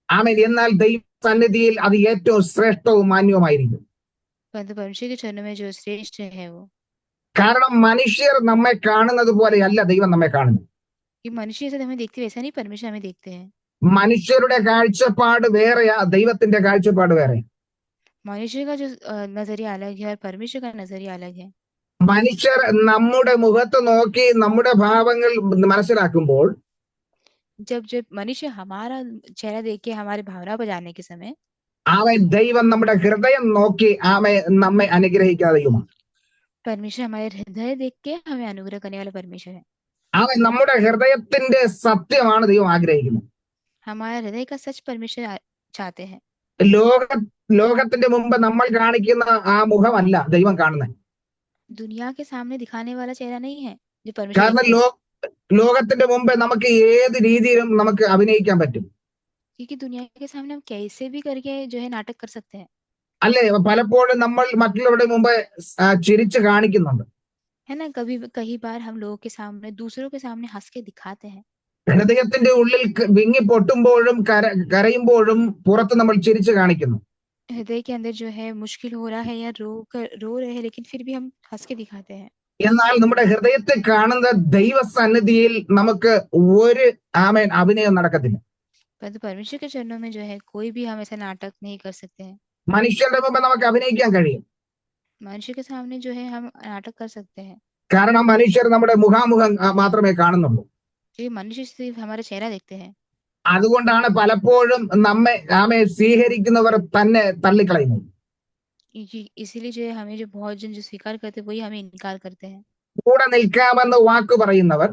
ആമേൻ എന്നാൽ ദൈവ സന്നിധിയിൽ അത് ഏറ്റവും ശ്രേഷ്ഠവും മാന്യവുമായിരിക്കും. परंतु परमेश्वर के चरणों में जो श्रेष्ठ है वो, കാരണം മനുഷ്യർ നമ്മെ കാണുന്നത് പോലെയല്ല ദൈവം നമ്മെ കാണുന്നത്. कि मनुष्य जैसे हमें देखते वैसा नहीं परमेश्वर हमें देखते हैं। മനുഷ്യരുടെ കാഴ്ചപ്പാട് വേറെയാ, ദൈവത്തിന്റെ കാഴ്ചപ്പാട് വേറെ. मनुष्य का जो नजरिया अलग है और परमेश्वर का नजरिया अलग है। മനുഷ്യർ നമ്മുടെ മുഖത്ത് നോക്കി നമ്മുടെ ഭാവങ്ങൾ മനസ്സിലാക്കുമ്പോൾ जब जब मनुष्य हमारा चेहरा देख के हमारी भावना पर जाने के समय അവൻ ദൈവം നമ്മുടെ ഹൃദയം നോക്കി നമ്മെ അനുഗ്രഹിക്കുന്ന ദൈവമാണ്. परमेश्वर हमारे हृदय देख के हमें अनुग्रह करने वाला परमेश्वर है। അവൻ നമ്മുടെ ഹൃദയത്തിന്റെ സത്യമാണ് ദൈവം ആഗ്രഹിക്കുന്നത്. हमारा हृदय का सच परमेश्वर चाहते हैं। ലോകത്തിന്റെ മുമ്പ് നമ്മൾ കാണിക്കുന്ന ആ മുഖമല്ല ദൈവം കാണുന്നത്. दुनिया के सामने दिखाने वाला चेहरा नहीं है जो കാരണം परमेश्वर, ലോകത്തിന്റെ മുമ്പ് നമുക്ക് ഏത് രീതിയിലും നമുക്ക് അഭിനയിക്കാൻ പറ്റും. क्योंकि दुनिया के सामने हम कैसे भी करके जो है नाटक कर सकते हैं। അല്ലെ, പലപ്പോഴും നമ്മൾ മറ്റുള്ളവരുടെ മുമ്പ് ചിരിച്ചു കാണിക്കുന്നുണ്ട്. है ना, कई बार हम लोगों के सामने दूसरों के सामने हंस के दिखाते हैं। ഹൃദയത്തിന്റെ ഉള്ളിൽ വിങ്ങി പൊട്ടുമ്പോഴും കരയുമ്പോഴും പുറത്ത് നമ്മൾ ചിരിച്ചു കാണിക്കുന്നു. हृदय के अंदर जो है मुश्किल हो रहा है या रो रहे हैं लेकिन फिर भी हम हंस के दिखाते हैं। എന്നാൽ നമ്മുടെ ഹൃദയത്തെ കാണുന്ന ദൈവസന്നിധിയിൽ നമുക്ക് ഒരു ആമേൻ അഭിനയം നടക്കത്തില്ല. परंतु परमेश्वर के चरणों में जो है कोई भी हम ऐसा नाटक नहीं कर सकते हैं। മനുഷ്യരുടെ മുമ്പ് നമുക്ക് അഭിനയിക്കാൻ കഴിയും. मनुष्य के सामने जो है हम नाटक कर सकते हैं। കാരണം മനുഷ്യർ നമ്മുടെ മുഖാമുഖം മാത്രമേ കാണുന്നുള്ളൂ. क्योंकि मनुष्य सिर्फ हमारा चेहरा देखते हैं। അതുകൊണ്ടാണ് പലപ്പോഴും നമ്മെ സ്വീകരിക്കുന്നവർ തന്നെ തള്ളിക്കളയുന്നത്. इसीलिए जो है हमें जो बहुत जन जो स्वीकार करते हैं वही हमें इनकार करते हैं। കൂടെ നിൽക്കാമെന്ന് വാക്ക് പറയുന്നവർ,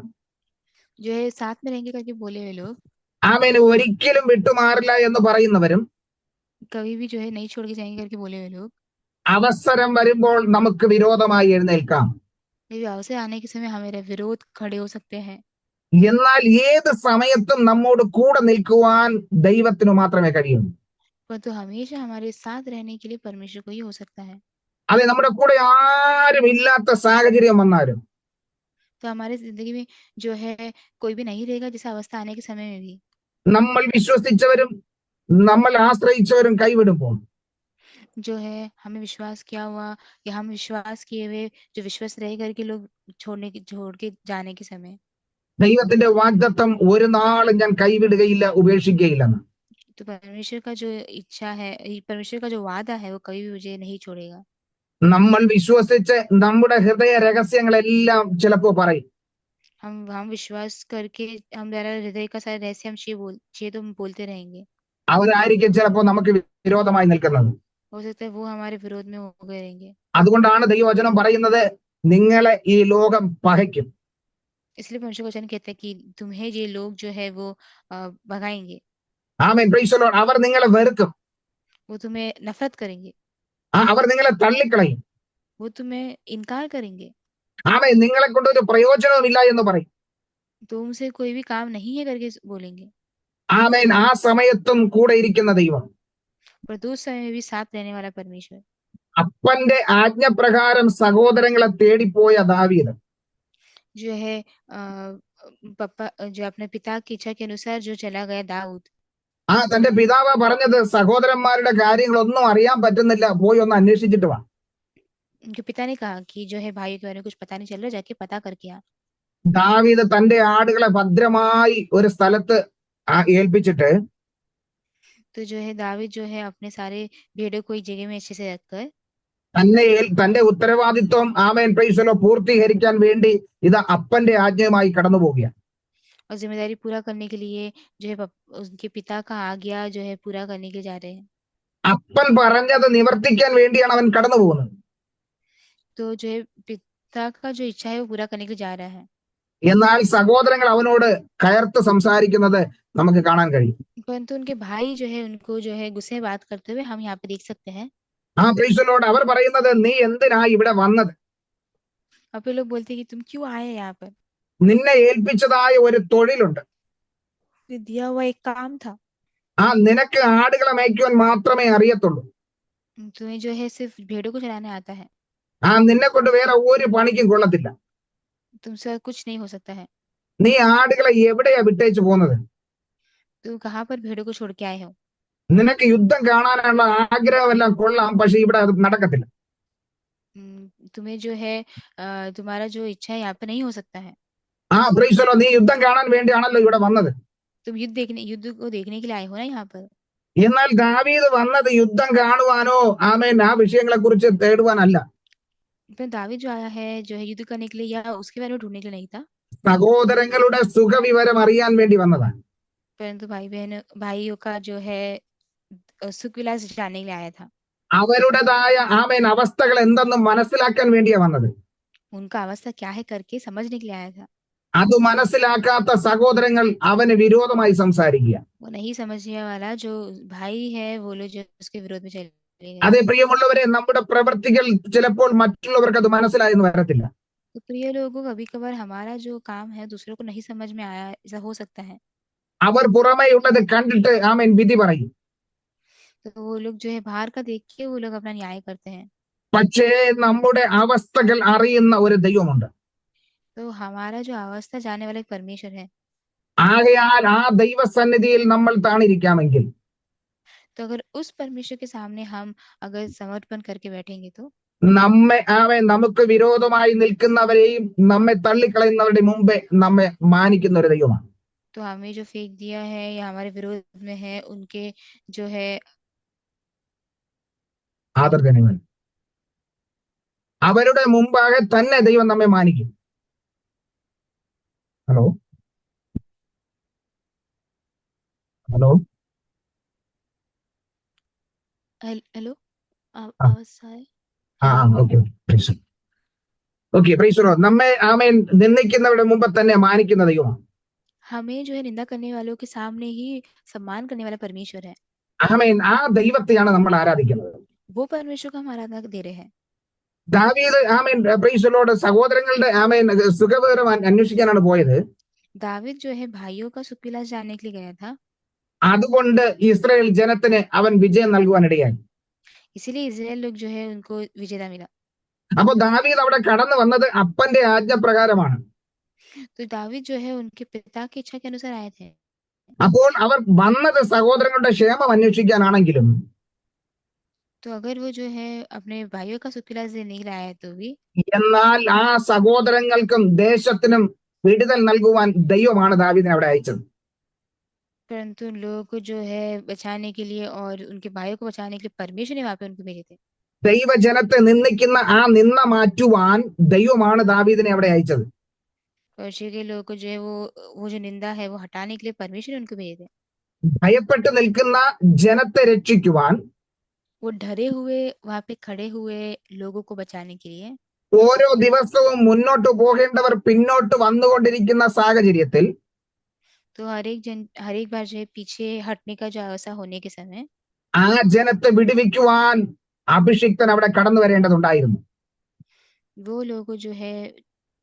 जो है साथ में रहेंगे करके बोले हुए लोग, ആമേന് ഒരിക്കലും വിട്ടുമാറില്ല എന്ന് പറയുന്നവരും, कभी भी जो है नहीं छोड़ के जाएंगे करके बोले हुए लोग, അവസരം വരുമ്പോൾ നമുക്ക് വിരോധമായി എഴുന്നേൽക്കാം. ये अवसर आने के समय हमारे विरोध खड़े हो सकते हैं। എന്നാൽ ഏത് സമയത്തും നമ്മോട് കൂടെ നിൽക്കുവാൻ ദൈവത്തിന് മാത്രമേ കഴിയൂ. परंतु हमेशा हमारे साथ रहने के लिए परमेश्वर को ही हो सकता है। അതെ, നമ്മുടെ കൂടെ ആരും ഇല്ലാത്ത സാഹചര്യം വന്നാലും तो हमारे जिंदगी में जो है कोई भी नहीं रहेगा जैसा अवस्था आने के समय में भी നമ്മൾ വിശ്വസിച്ചവരും നമ്മൾ ആശ്രയിച്ചവരും കൈവിടുമ്പോൾ जो है हमें विश्वास किया हुआ या हम विश्वास किए हुए जो विश्वास रह करके लोग छोड़ के जाने के समय ദൈവത്തിന്റെ വാഗ്ദത്തം ഒരു നാളും ഞാൻ കൈവിടുകയില്ല, ഉപേക്ഷിക്കുകയില്ലെന്ന്. तो परमेश्वर का जो इच्छा है, परमेश्वर का जो वादा है वो कभी भी मुझे नहीं छोड़ेगा। നമ്മൾ വിശ്വസിച്ച് നമ്മുടെ ഹൃദയ രഹസ്യങ്ങളെല്ലാം ചിലപ്പോ പറയും. हम विश्वास करके हमारा हृदय का सारा रहस्य हम ये तो हम बोलते रहेंगे। അവരായിരിക്കും ചിലപ്പോ നമുക്ക് വിരോധമായി നിൽക്കുന്നത്. हो सकता है वो हमारे विरोध में हो गए रहेंगे। അതുകൊണ്ടാണ് ദൈവവചനം പറയുന്നത്, നിങ്ങളെ ഈ ലോകം പകയ്ക്കും. इसलिए परमेश्वर का वचन कहता है कि तुम्हें ये लोग जो है वो भगाएंगे, ആമേൻ, പ്രൈസ് ദി ലോർഡ്. അവർ നിങ്ങളെ വെറുക്കും, वो तुम्हें नफरत करेंगे, അവർ നിങ്ങളെ തള്ളിക്കളയും, वो तुम्हें इनकार करेंगे, ആമേൻ, നിങ്ങളെ കൊണ്ട് ഒരു പ്രയോജനവുമില്ല എന്ന് പറയും. तुमसे कोई भी काम नहीं है करके बोलेंगे। ആമേൻ. ആ സമയത്തും കൂടെ ഇരിക്കുന്ന ദൈവം, पर दूसरे समय में भी साथ रहने वाला परमेश्वर, അപ്പന്റെ ആജ്ഞപ്രകാരം സഹോദരങ്ങളെ തേടിപ്പോയ ദാവീദ് जो है पापा जो अपने पिता की इच्छा के अनुसार जो चला गया दाऊद, തന്റെ പിതാവ് പറഞ്ഞത്, സഹോദരന്മാരുടെ കാര്യങ്ങളൊന്നും അറിയാൻ പറ്റുന്നില്ല, പോയി ഒന്ന് അന്വേഷിച്ചിട്ട് വാ. उनके पिता ने कहा कि जो है भाइयों के बारे में कुछ पता नहीं चल रहा, जाके पता करके आ। ദാവീദ് തന്റെ ആടുകളെ ഭദ്രമായി ഒരു സ്ഥലത്ത് ഏൽപ്പിച്ചിട്ട് तो जो है दावीद जो है अपने सारे भेड़ों को एक जगह में अच्छे से रखकर തന്റെ ഉത്തരവാദിത്വം, ആമേൻ, പ്രൈസ് ദി ലോർഡ്, പൂർത്തീകരിക്കാൻ വേണ്ടി ഇത് അപ്പന്റെ ആജ്ഞയുമായി കടന്നു പോവുകയാണ്. और जिम्मेदारी पूरा करने के लिए जो है उनके पिता का आज्ञा जो है पूरा करने के लिए जा रहे हैं। അപ്പൻ പറഞ്ഞത് നിവർത്തിക്കാൻ വേണ്ടിയാണ് അവൻ കടന്നു പോകുന്നത്. तो जो है पिता का जो इच्छा है वो पूरा करने के लिए जा रहा है। എന്നാൽ സഹോദരങ്ങൾ അവനോട് കയർത്ത് സംസാരിക്കുന്നത് നമുക്ക് കാണാൻ കഴിയും. परंतु उनके भाई जो है उनको जो है गुस्से में बात करते हुए हम यहाँ पे देख सकते हैं। Price the Lord. അവർ പറയുന്നത്, നീ എന്തിനാ ഇവിടെ വന്നത്? अब ये लोग बोलते हैं कि तुम क्यों आए यहाँ पर? നിന്നെ ഏൽപ്പിച്ചതായ ഒരു തൊഴിലുണ്ട്, दिया हुआ एक काम था, നിനക്ക് ആടുകളെ മേയ്ക്കുവാൻ മാത്രമേ അറിയത്തുള്ളൂ. तुम्हें जो है सिर्फ भेड़ों को चलाने आता है, നിന്നെ കൊണ്ട് വേറെ ഒരു പണിക്കും കൊള്ളത്തില്ല. तुमसे कुछ नहीं हो सकता है। നീ ആടുകളെ എവിടെയാ വിട്ടേച്ചു പോകുന്നത്? तुम कहाँ पर भेड़ों को छोड़ के आए हो? നിനക്ക് യുദ്ധം കാണാനുള്ള ആഗ്രഹമെല്ലാം കൊള്ളാം, പക്ഷെ ഇവിടെ അത് നടക്കത്തില്ല. तुम्हें जो है तुम्हारा जो इच्छा है यहाँ पे नहीं हो सकता है। Price the Lord. നീ യുദ്ധം കാണാൻ വേണ്ടിയാണല്ലോ ഇവിടെ വന്നത്. तुम युद्ध को देखने के लिए आए हो ना यहाँ पर। എന്നാൽ ദാവീദ് വന്നത് യുദ്ധം കാണുവാനോ, ആമേൻ, ആ വിഷയങ്ങളെ കുറിച്ച് തേടുവാനല്ല. पर दावीद जो आया है जो है युद्ध करने के लिए या उसके बारे में ढूंढने के लिए नहीं था, സഹോദരങ്ങളുടെ സുഖവിവരം അറിയാൻ വേണ്ടി വന്നതാണ്. परंतु भाइयों का जो है सुख विलास जानने के लिए आया था। അവരുടേതായ, ആമേൻ, അവസ്ഥകൾ എന്തെന്നും മനസ്സിലാക്കാൻ വേണ്ടിയാ വന്നത്. उनका अवस्था क्या है करके समझने के लिए आया था। അത് മനസ്സിലാക്കാത്ത സഹോദരങ്ങൾ അവന് വിരോധമായി സംസാരിക്കുക. वो नहीं समझने वाला जो भाई है वो लोग जो उसके विरोध में चले गए। അതേ പ്രിയമുള്ളവരെ, നമ്മുടെ പ്രവൃത്തികൾ ചിലപ്പോൾ മറ്റുള്ളവർക്ക് അത് മനസ്സിലായെന്ന് വരത്തില്ല. तो प्रिय लोगों, कभी कभार हमारा जो काम है दूसरों को नहीं समझ में आया, ऐसा हो सकता है। അവർ പുറമേയുള്ളത് കണ്ടിട്ട്, ആമേൻ, വിധി പറയും. तो वो लोग जो है बाहर का देख के वो लोग अपना न्याय करते हैं। പക്ഷേ നമ്മുടെ അവസ്ഥകൾ അറിയുന്ന ഒരു ദൈവമുണ്ട്. तो हमारा जो अवस्था जानने वाला एक परमेश्वर है। ആകയാൽ ആ ദൈവസന്നിധിയിൽ നമ്മൾ താണിരിക്കാമെങ്കിൽ, तो अगर उस परमेश्वर के सामने हम अगर समर्पण करके बैठेंगे तो നമുക്ക് വിരോധമായി നിൽക്കുന്നവരെയും നമ്മെ തള്ളിക്കളയുന്നവരുടെ മുമ്പേ നമ്മെ മാനിക്കുന്ന ഒരു ദൈവമാണ്. तो हमें जो फेंक दिया है या हमारे विरोध में है उनके जो है ആദർജനങ്ങൾ, അവരുടെ മുമ്പാകെ തന്നെ ദൈവം നമ്മെ മാനിക്കും. ഹലോ ഹലോ हेलो आवाज आए? Okay, price the Lord. നമ്മെ, ആമേൻ, നിന്ദിക്കുന്നവരുടെ മുമ്പ് തന്നെ മാനിക്കുന്ന ദൈവമാണ്. हमें जो है निंदा करने वालों के सामने ही सम्मान करने वाला परमेश्वर है। ആമേൻ. ആ ദൈവത്തെയാണ് നമ്മൾ ആരാധിക്കുന്നത്. वो परमेश्वर को हम आराधना दे रहे हैं। ദാവീദ്, ആമേൻ, പ്രൈസ് ദി ലോർഡ്, സഹോദരങ്ങളുടെ, ആമേൻ, സുഖവിവരം അന്വേഷിക്കാനാണ് പോയത്. दावीद जो है भाइयों का सुख विलास जानने के लिए गया था। അതുകൊണ്ട് ഇസ്രായേൽ ജനത്തിന് അവൻ വിജയം നൽകുവാനിടയായി. इसीलिए इजराइल लोग जो है उनको विजेता मिला। അപ്പൊ ദാവീദ് അവിടെ കടന്നു വന്നത് അപ്പന്റെ ആജ്ഞപ്രകാരമാണ്. तो दावीद जो है उनके पिता की इच्छा के अनुसार आए थे। അപ്പോൾ അവർ വന്നത് സഹോദരങ്ങളുടെ ക്ഷേമം അന്വേഷിക്കാനാണെങ്കിലും तो अगर वो जो है अपने भाइयों का सुख विलास देने के लिए आया तो भी, എന്നാൽ ആ സഹോദരങ്ങൾക്കും ദേശത്തിനും വിടുതൽ നൽകുവാൻ ദൈവമാണ് ദാവീദിനെ അവിടെ അയച്ചത്. परंतु उन लोगों को जो है बचाने के लिए और उनके भाइयों को बचाने के लिए परमेश्वर ने वहां पे उनको भेजे थे। ദൈവജനത്തെ നിന്ദിക്കുന്ന ആ നിന്ന മാറ്റുവാൻ ദൈവമാണ് ദാവീദിനെ അവിടെ അയച്ചത്. परमेश्वर के लोगों को जो है वो जो निंदा है वो हटाने के लिए परमेश्वर ने उनको भेजे थे। ഭയപ്പെട്ട് നിൽക്കുന്ന ജനത്തെ രക്ഷിക്കുവാൻ, वो डरे हुए वहां पे खड़े हुए लोगों को बचाने के लिए, ഓരോ ദിവസവും മുന്നോട്ട് പോകേണ്ടവർ പിന്നോട്ട് വന്നുകൊണ്ടിരിക്കുന്ന സാഹചര്യത്തിൽ तो हर एक बार जो है पीछे हटने का जो अवसर होने के समय ആ ജനത്തെ വിടുവിക്കുവാൻ അഭിഷിക്തൻ അവിടെ കടന്നു വരേണ്ടതുണ്ടായിരുന്നു. वो लोगों को जो है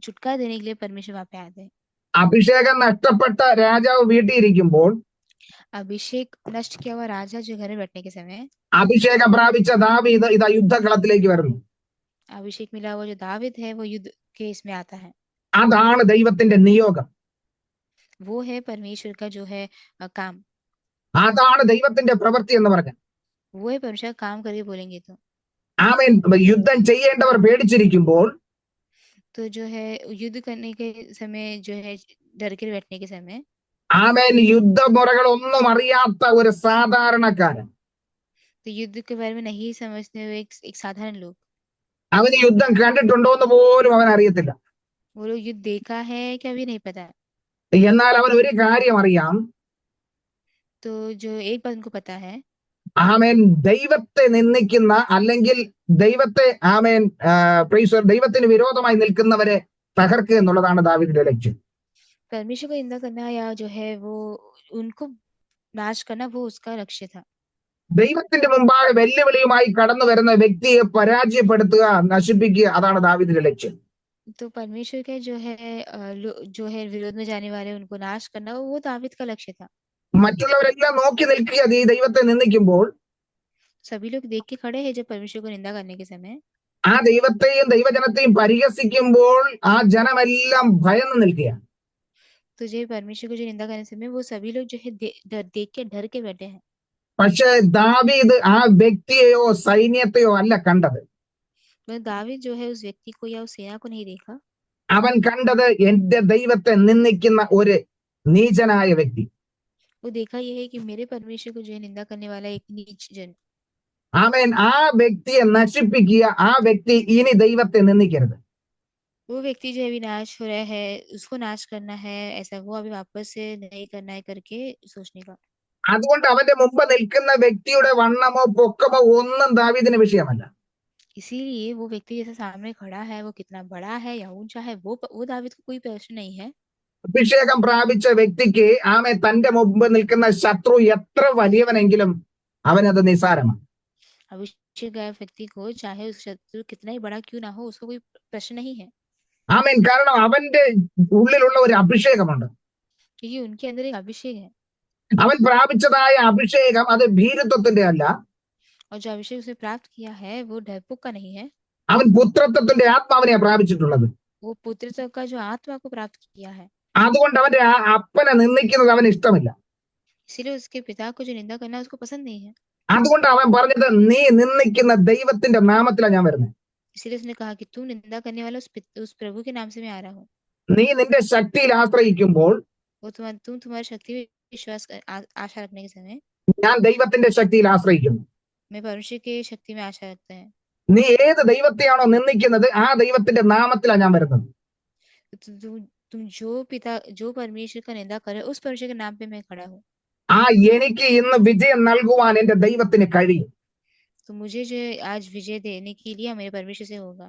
छुटकारा देने के लिए परमेश्वर वहां पे आते हैं। അഭിഷേകം നഷ്ടപ്പെട്ട രാജാവ് വീട്ടിയിരിക്കുമ്പോൾ अभिषेक नष्ट किया हुआ राजा जो घर में बैठने के समय, അഭിഷേകം പ്രാപിച്ച ദാവീദ് ഇതാ യുദ്ധകളത്തിലേക്ക് വരുന്നു. अभिषेक मिला हुआ जो दाविद है वो युद्ध के इसमें आता है। അതാണ് ദൈവത്തിന്റെ നിയോഗം. वो है परमेश्वर का जो है काम। അതാണ് ദൈവത്തിന്റെ പ്രവൃത്തി എന്ന് പറഞ്ഞത്. वो है परमेश्वर का काम करके बोलेंगे तो। ആമേൻ. യുദ്ധം ചെയ്യേണ്ടവർ പേടിച്ചിരിക്കുമ്പോൾ तो जो है युद्ध करने के समय जो है डर के बैठने के समय, ആമേൻ, യുദ്ധമുറകൾ ഒന്നും അറിയാത്ത ഒരു സാധാരണക്കാരൻ, तो युद्ध के बारे में नहीं समझते हुए एक साधारण लोग, അവന് യുദ്ധം കണ്ടിട്ടുണ്ടോ എന്ന് പോലും അവൻ അറിയത്തില്ല. वो लोग युद्ध देखा है क्या भी नहीं पता है। എന്നാൽ അവൻ ഒരു കാര്യം അറിയാം. तो जो एक बात उनको पता है, ആമേൻ, ദൈവത്തെ നിന്ദിക്കുന്ന അല്ലെങ്കിൽ ദൈവത്തെ ആമേൻ ദൈവത്തിന് വിരോധമായി നിൽക്കുന്നവരെ തകർക്കുക എന്നുള്ളതാണ് ദാവീദിന്റെ ലക്ഷ്യം. परमेश्वर को निंदा करना या जो है वो उनको नाश करना वो उसका लक्ष्य था। ദൈവത്തിന്റെ മുമ്പാകെ വെല്ലുവിളിയുമായി കടന്നു വരുന്ന വ്യക്തിയെ പരാജയപ്പെടുത്തുക, നശിപ്പിക്കുക, അതാണ് ദാവീദിന്റെ ലക്ഷ്യം. तो परमेश्वर के जो है विरोध में जाने वाले उनको नाश करना वो दाविद का लक्ष्य था। മറ്റുള്ളവരെല്ലാം നോക്കി നിൽക്കുക ഈ ദൈവത്തെ നിന്ദിക്കുമ്പോൾ सभी लोग देख के खड़े हैं जब परमेश्वर को निंदा करने के समय, ആ ദൈവത്തെയും ദൈവജനത്തെയും പരിഹസിക്കുമ്പോൾ ആ ജനമെല്ലാം ഭയന്ന് നിൽക്കുക. तो जो परमेश्वर को जो निंदा करने के समय वो सभी लोग जो है देख के डर के बैठे हैं। പക്ഷെ ദാവീദ് ആ വ്യക്തിയെയോ സൈന്യത്തെയോ അല്ല കണ്ടത്. मगर दाविद जो है उस व्यक्ति को या उस सेना को नहीं देखा। അവൻ കണ്ടത് എന്റെ ദൈവത്തെ നിന്ദിക്കുന്ന ഒരു നീചനായ വ്യക്തി. वो देखा ये है कि मेरे परमेश्वर को जो है निंदा करने वाला एक नीच जन। ആമേൻ. ആ വ്യക്തിയെ നശിപ്പിക്കുക, ആ വ്യക്തി ഇനി ദൈവത്തെ നിന്ദിക്കരുത്. वो व्यक्ति जो है विनाश हो रहा है उसको नाश करना है, ऐसा वो अभी वापस से नहीं करना है करके सोचने का। അതുകൊണ്ട് അവന്റെ മുമ്പ് നിൽക്കുന്ന വ്യക്തിയുടെ വണ്ണമോ പൊക്കമോ ഒന്നും ദാവീദിന് വിഷയമല്ല. इसीलिए वो व्यक्ति जैसे सामने खड़ा है वो कितना बड़ा है या ऊंचा है वो दाविद को कोई प्रश्न नहीं है। അഭിഷേകം പ്രാപിച്ച വ്യക്തിക്ക് ആമേ തന്റെ മുമ്പ് നിൽക്കുന്ന ശത്രു എത്ര വലിയവനെങ്കിലും അവനത് നിസാരമാണ്. अभिषेक गया व्यक्ति को चाहे उस शत्रु कितना ही बड़ा क्यों ना हो उसको कोई प्रश्न नहीं है, ആമേൻ. കാരണം അവന്റെ ഉള്ളിലുള്ള ഒരു അഭിഷേകമുണ്ട്. क्योंकि उनके अंदर एक अभिषेक है। അവൻ പ്രാപിച്ചതായ അഭിഷേകം അത് ഭീരുത്വത്തിന്റെ അല്ല, और जो अभिषेक उसने प्राप्त किया है वो डरपोक का नहीं है, അവൻ പുത്രത്വത്തിന്റെ ആത്മാവിനെ പ്രാപിച്ചിട്ടുള്ളത്. वो पुत्रत्व का जो आत्मा को प्राप्त किया है। അതുകൊണ്ട് അവന്റെ ആ അപ്പനെ നിന്ദിക്കുന്നത് അവന് ഇഷ്ടമില്ല. इसीलिए उसके पिता को जो निंदा करना उसको पसंद नहीं है। അതുകൊണ്ട് അവൻ പറഞ്ഞത് നീ നിന്ദിക്കുന്ന ദൈവത്തിന്റെ നാമത്തിലാണ് ഞാൻ വരുന്നത്. इसीलिए उसने कहा कि तू निंदा करने वाला उस प्रभु के नाम से मैं आ रहा हूँ। നീ നിന്റെ ശക്തിയിൽ ആശ്രയിക്കുമ്പോൾ वो तुम तुम्हारी शक्ति में विश्वास आशा रखने के समय ഞാൻ ദൈവത്തിന്റെ ശക്തിയിൽ ആശ്രയിക്കുന്നു. मैं परमेश्वर की शक्ति में आशा रखते हैं। നീ ഏത് ദൈവത്തെയാണോ നിന്ദിക്കുന്നത് ആ ദൈവത്തിന്റെ നാമത്തിലാണ് ഞാൻ വരുന്നത്. तुम जो परमेश्वर का निंदा करे उस परमेश्वर के नाम पे मैं खड़ा हूँ। ആ എനിക്ക് ഇന്ന് വിജയം നൽകുവാൻ എന്റെ ദൈവത്തിന് കഴിയും. तो मुझे जो आज विजय देने के लिए मेरे परमेश्वर से होगा।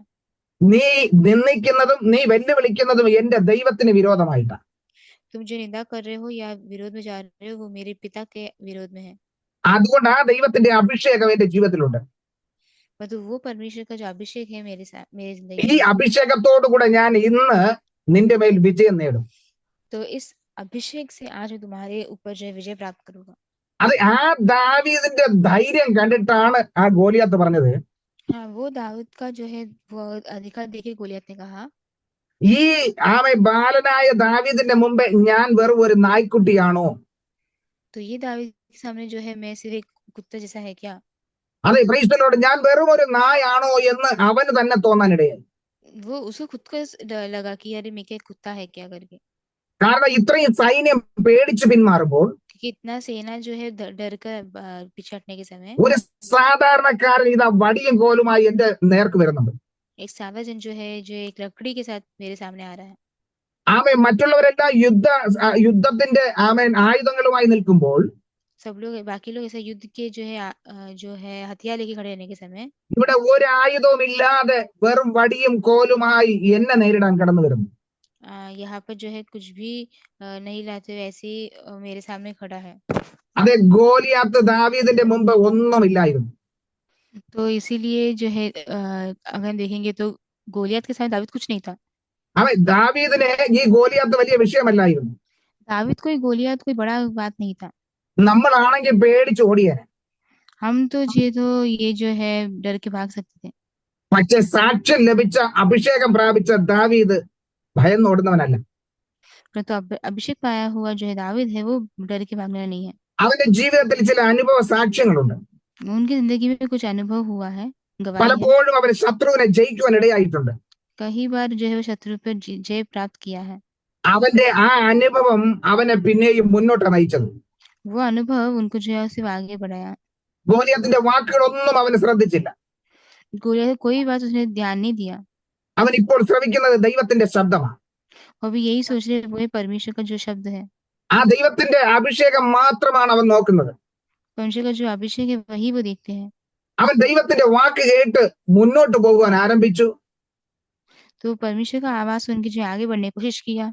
നീ നിന്ദിക്കുന്നതും നീ വെല്ലുവിളിക്കുന്നതും എന്റെ ദൈവത്തിന് വിരോധമായിട്ടാണ്. तुम जो निंदा कर रहे हो या विरोध में जा रहे हो वो मेरे पिता के विरोध में है। അതുകൊണ്ട് ആ ദൈവത്തിന്റെ അഭിഷേകം എന്റെ ജീവിതത്തിലുണ്ട്. मतलब वो परमेश्वर का जो अभिषेक है मेरी जिंदगी ഈ അഭിഷേകത്തോടു കൂടെ ഞാൻ ഇന്ന് നിന്റെ മേൽ വിജയം നേടും. तो इस अभिषेक से आज मैं तुम्हारे ऊपर जो है विजय प्राप्त करूंगा. അത് ആ ദാവീദിന്റെ ധൈര്യം കണ്ടിട്ടാണ് ആ ഗോലിയാത്ത് പറഞ്ഞത്, हाँ, वो दाऊद का जो है वो अधिकार देख के गोलियत ने कहा, ഈ ബാലനായ ദാവീദിന്റെ മുമ്പേ ഞാൻ വെറും ഒരു നായ്ക്കുട്ടിയാണോ? तो ये दाऊद के सामने जो है मैं सिर्फ एक कुत्ता जैसा है क्या? അതെ, പ്രൈസ്തലോട്, ഞാൻ വെറും ഒരു നായാണോ എന്ന് അവന് തന്നെ തോന്നാനിടയായി. वो उसको खुद को लगा कि अरे मैं क्या कुत्ता है क्या करके, കാരണം ഇത്രയും സൈന്യം പേടിച്ചു പിന്മാറുമ്പോൾ क्योंकि इतना सेना जो है डर कर पीछे हटने के समय ഒരു സാധാരണക്കാരൻ ഇതാ വടിയും കോലുമായി എന്റെ നേർക്ക് വരുന്നുണ്ട്. एक साधारण जो है जो एक लकड़ी के साथ मेरे सामने आ रहा है। ആമേൻ. മറ്റുള്ളവരെല്ലാം യുദ്ധത്തിന്റെ ആയുധങ്ങളുമായി നിൽക്കുമ്പോൾ सब लोग बाकी लोग ऐसा युद्ध के जो है जो है हथियार लेके खड़े रहने के समय ഇവിടെ ഒരു ആയുധവും ഇല്ലാതെ വെറും വടിയും കോലുമായി എന്നെ നേരിടാൻ കടന്നു വരുന്നു. यहाँ पर जो है कुछ भी नहीं लाते हुए ऐसे ही मेरे सामने खड़ा है। അതെ, ഗോലിയാത്ത് ദാവീദിന്റെ മുമ്പ് ഒന്നുമില്ലായിരുന്നു. तो इसीलिए जो है अगर हम देखेंगे तो गोलियत के साथ दाऊद कुछ नहीं था। അവൻ ദാവീദിനെ ഈ ഗോലിയാത്ത് വലിയ വിഷയമല്ലായിരുന്നു. दाऊद कोई गोलियत कोई बड़ा बात नहीं था। നമ്മളാണെങ്കിൽ പേടിച്ച് ഓടിയേനെ. हम तो ये जो है डर के भाग सकते थे, പക്ഷെ സാക്ഷ്യം ലഭിച്ച, അഭിഷേകം പ്രാപിച്ച ദാവീദ് ഭയന്നോടുന്നവനല്ല. परंतु अभिषेक पाया हुआ जो है दाऊद है वो डर के भागने वाला नहीं है। അവന്റെ ജീവിതത്തിൽ ചില അനുഭവ സാക്ഷ്യങ്ങളുണ്ട്. उनकी जिंदगी में कुछ अनुभव हुआ है, गवाही है। പലപ്പോഴും അവൻ ശത്രുവിനെ ജയിക്കുവാൻ ഇടയായിട്ടുണ്ട്. कई बार जो है वो शत्रु पर जय प्राप्त किया है। അവന്റെ ആ അനുഭവം അവനെ പിന്നെയും മുന്നോട്ട് നയിച്ചത്. वो अनुभव उनको जो है सिर्फ आगे बढ़ाया। ഗോലിയാത്തിന്റെ വാക്കുകളൊന്നും അവന് ശ്രദ്ധിച്ചില്ല. गोलियत कोई बात उसने ध्यान नहीं दिया। അവൻ ഇപ്പോൾ ശ്രവിക്കുന്നത് ദൈവത്തിന്റെ ശബ്ദമാണ്. अभी यही सोच रहे वो है परमेश्वर का जो शब्द है, ആ ദൈവത്തിന്റെ അഭിഷേകം മാത്രമാണ് അവൻ നോക്കുന്നത്. परमेश्वर का जो अभिषेक है वही वो देखते हैं। അവൻ ദൈവത്തിന്റെ വാക്ക് കേട്ട് മുന്നോട്ട് പോകുവാൻ ആരംഭിച്ചു. तो परमेश्वर का आवाज सुन के जो आगे बढ़ने की कोशिश किया,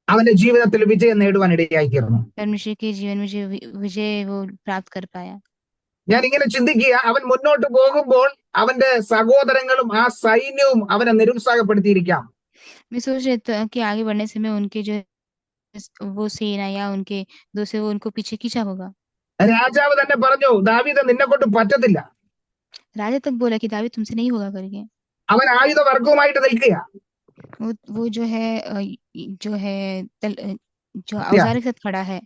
അവന്റെ ജീവിതത്തിൽ വിജയം നേടുവാൻ ഇടയായി തീർന്നു. परमेश्वर के जीवन में जो विजय वो प्राप्त कर पाया। ഞാൻ ഇങ്ങനെ चिंतिക്കുക, അവൻ മുന്നോട്ട് പോകുമ്പോൾ അവന്റെ സഹോദരങ്ങളും ആ സൈന്യവും അവനെ നിരുത്സാഹപ്പെടുത്തിയിരിക്കാം. मैं सोच रही था कि आगे बढ़ने से मैं उनके जो वो सेना या उनके दोस्त वो उनको पीछे खींचा होगा। രാജാവ് തന്നെ പറഞ്ഞു, ദാവീദ് നിന്നെ കൊണ്ട് പറ്റത്തില്ല. राजा तक बोला कि दाऊद तुमसे नहीं होगा करके। അവൻ ആയുധവർഗവുമായിട്ട് നിൽക്കുക. वो जो है जो औजार के साथ खड़ा है।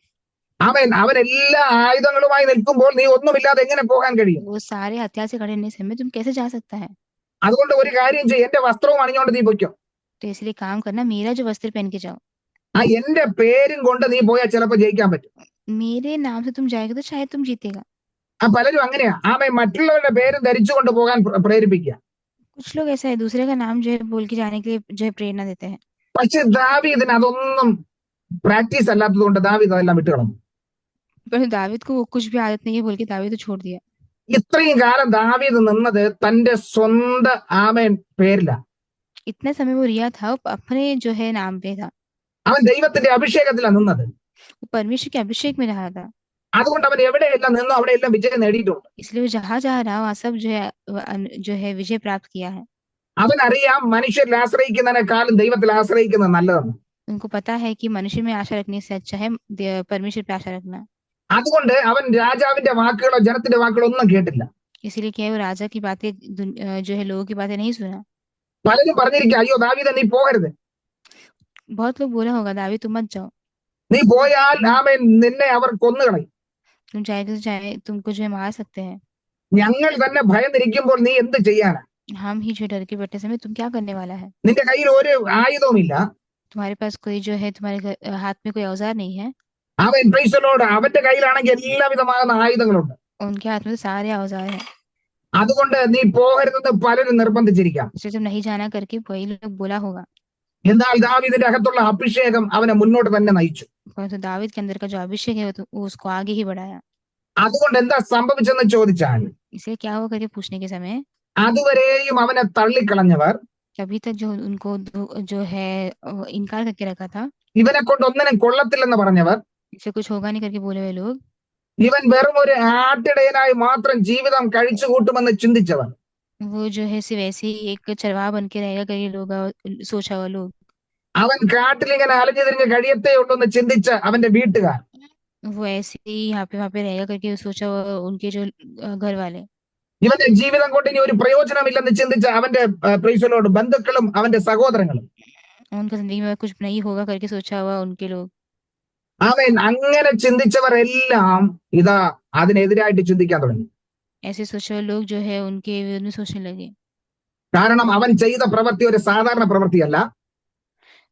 അവൻ എല്ലാ ആയുധങ്ങളുമായി നിൽക്കുമ്പോൾ നീ ഒന്നുമില്ലാതെ എങ്ങനെ പോകാൻ കഴിയും? वो सारे हथियार से खड़े रहने से में तुम कैसे जा सकता है? അതുകൊണ്ട് ഒരു കാര്യം ചെയ്യ്, എന്റെ വസ്ത്രവും അണിഞ്ഞുകൊണ്ട് നീ പൊയ്ക്കോ. तो इसलिए काम करना, मेरा जो वस्त्र पहन के जाओ। ആ എന്റെ പേരും കൊണ്ട് നീ പോയാൽ ചിലപ്പോൾ ജയിക്കാൻ പറ്റും. मेरे नाम से तुम जाएगा तो शायद तुम जीतेगा। ആ പലരും അങ്ങനെയാ, മറ്റുള്ളവരുടെ പേരും ധരിച്ചുകൊണ്ട് പോകാൻ പ്രേരിപ്പിക്കുക. कुछ लोग ऐसा है दूसरे का नाम जो है बोल के जाने के लिए जो है प्रेरणा देते हैं। പക്ഷെ ദാവീദിന് അതൊന്നും പ്രാക്ടീസ് അല്ലാത്തത് കൊണ്ട് ദാവീദ് അതെല്ലാം വിട്ടുകളഞ്ഞു. पर दाऊद को वो कुछ भी आदत नहीं है बोल के दाऊद तो छोड़ दिया। ഇത്രയും കാലം ദാവീദ് നിന്നത് തന്റെ സ്വന്തം പേരില. इतने समय वो रिया था, वो अपने जो है नाम पे था। അവൻ ദൈവത്തിന്റെ അഭിഷേകത്തിലാണ് നിന്നത്. वो परमेश्वर के अभिषेक में रहा था, അതുകൊണ്ട് അവൻ എവിടെയെല്ലാം നിന്നോ അവിടെയെല്ലാം വിജയം നേടിയിട്ടുണ്ട്. इसलिए वो जहाँ जहाँ रहा वहाँ सब जो है विजय प्राप्त किया है। അവനറിയാം മനുഷ്യരിൽ ആശ്രയിക്കുന്നതിനേക്കാളും ദൈവത്തിൽ ആശ്രയിക്കുന്നത് നല്ലതെന്ന്. उनको पता है कि मनुष्य में आशा रखने से अच्छा है परमेश्वर पे आशा रखना। അതുകൊണ്ട് അവൻ രാജാവിന്റെ വാക്കുകളോ ജനത്തിന്റെ വാക്കുകളോ ഒന്നും കേട്ടില്ല. इसीलिए क्या है वो राजा की बातें जो है लोगों की बातें नहीं सुना। പലരും പറഞ്ഞിരിക്കുക, അയ്യോ ദാവീദ് നീ പോകരുത്, बहुत लोग बोला होगा दाऊद तुम मत जाओ, നീ പോയാൽ നിന്നെ അവർ കൊന്നുകളയും. तुम जाएगा तो जाए तुमको जो है मार सकते हैं। ഞങ്ങൾ തന്നെ ഭയന്നിരിക്കുമ്പോൾ നീ എന്ത് ചെയ്യാനാ? हम ही जो डर के बैठे समय तुम क्या करने वाला है? നിന്റെ കയ്യിൽ ഒരു ആയുധവുമില്ല. तुम्हारे पास कोई जो है तुम्हारे हाथ में कोई औजार नहीं है। അവൻ പ്രൈസലോട് അവന്റെ കയ്യിലാണെങ്കിൽ എല്ലാവിധമാകുന്ന ആയുധങ്ങളുണ്ട്. उनके हाथ में तो सारे औजार हैं, അതുകൊണ്ട് നീ പോകരുതെന്ന് പലരും നിർബന്ധിച്ചിരിക്കാം. इसलिए तुम नहीं जाना करके वही लोग बोला होगा। എന്നാൽ ദാവീദിന്റെ അകത്തുള്ള അഭിഷേകം അവനെ മുന്നോട്ട് തന്നെ നയിച്ചു. परंतु दाऊद के अंदर का जो अभिषेक है वो उसको आगे ही बढ़ाया। അതുകൊണ്ട് എന്താ സംഭവിച്ചെന്ന് ചോദിച്ചാൽ, इसलिए क्या हुआ करके पूछने के समय അതുവരെയും അവനെ തള്ളിക്കളഞ്ഞവർ, अभी तक जो उनको जो है इनकार करके रखा था, ഇവനെ കൊണ്ട് ഒന്നിനും കൊള്ളത്തില്ലെന്ന് പറഞ്ഞവർ, इससे कुछ होगा नहीं करके बोले हुए लोग, ഇവൻ വെറും ഒരു ആട്ടിടയനായി മാത്രം ജീവിതം കഴിച്ചു കൂട്ടുമെന്ന് ചിന്തിച്ചവർ, वो जो है सिर्फ ऐसे ही एक चरवाहा बन के रहेगा करके लोग सोचा हुआ लोग, അവൻ കാട്ടിലിങ്ങനെ അലഞ്ഞു തിരിഞ്ഞ് കഴിയത്തേ ഉള്ളൂ എന്ന് ചിന്തിച്ച അവന്റെ വീട്ടുകാർ, वो ऐसे ही यहाँ पे वहाँ पे रहेगा करके सोचा उनके जो घर वाले। ഇവന്റെ ജീവിതം കൊണ്ട് ഇനി ഒരു പ്രയോജനമില്ലെന്ന് ചിന്തിച്ച അവന്റെ പ്രൈസലോട് ബന്ധുക്കളും അവന്റെ സഹോദരങ്ങളും उनका जिंदगी में कुछ नहीं होगा करके सोचा हुआ उनके लोग। അവൻ അങ്ങനെ ചിന്തിച്ചവർ എല്ലാം ഇതാ അതിനെതിരായിട്ട് ചിന്തിക്കാൻ തുടങ്ങി. ऐसे सोचा हुआ लोग जो है उनके विरुद्ध में सोचने लगे। കാരണം അവൻ ചെയ്ത പ്രവൃത്തി ഒരു സാധാരണ പ്രവൃത്തിയല്ല.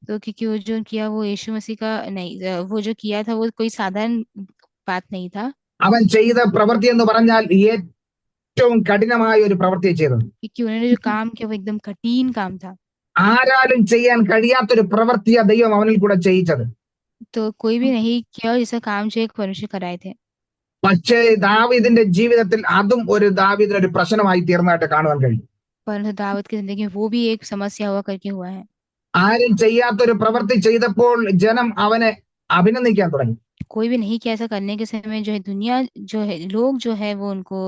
तो क्योंकि वो जो किया वो यीशु मसीह का नहीं, वो जो किया था वो कोई साधारण बात नहीं था। അവൻ ചെയ്ത പ്രവൃത്തി എന്ന് പറഞ്ഞാൽ ഏറ്റവും കഠിനമായ ഒരു പ്രവൃത്തിയെ ചെയ്തത്. क्योंकि उन्होंने जो काम किया वो एकदम कठिन काम था। ആരാലും ചെയ്യാൻ കഴിയാത്തൊരു പ്രവൃത്തിയാ ദൈവം അവനിൽ കൂടെ ചെയ്യിച്ചത്. तो कोई भी नहीं किया जैसा काम जो एक मनुष्य कराए थे। പക്ഷേ ദാവീദിന്റെ ജീവിതത്തിൽ അതും ഒരു ദാവീദിന് ഒരു പ്രശ്നമായി തീർന്നതായിട്ട് കാണുവാൻ കഴിയും. परंतु दाऊद की जिंदगी में वो भी एक समस्या हुआ करके हुआ है। ആരും ചെയ്യാത്തൊരു പ്രവൃത്തി ചെയ്തപ്പോൾ ജനം അവനെ അഭിനന്ദിക്കാൻ തുടങ്ങി. कोई भी नहीं किया ऐसा करने के समय जो है दुनिया जो है लोग जो है वो उनको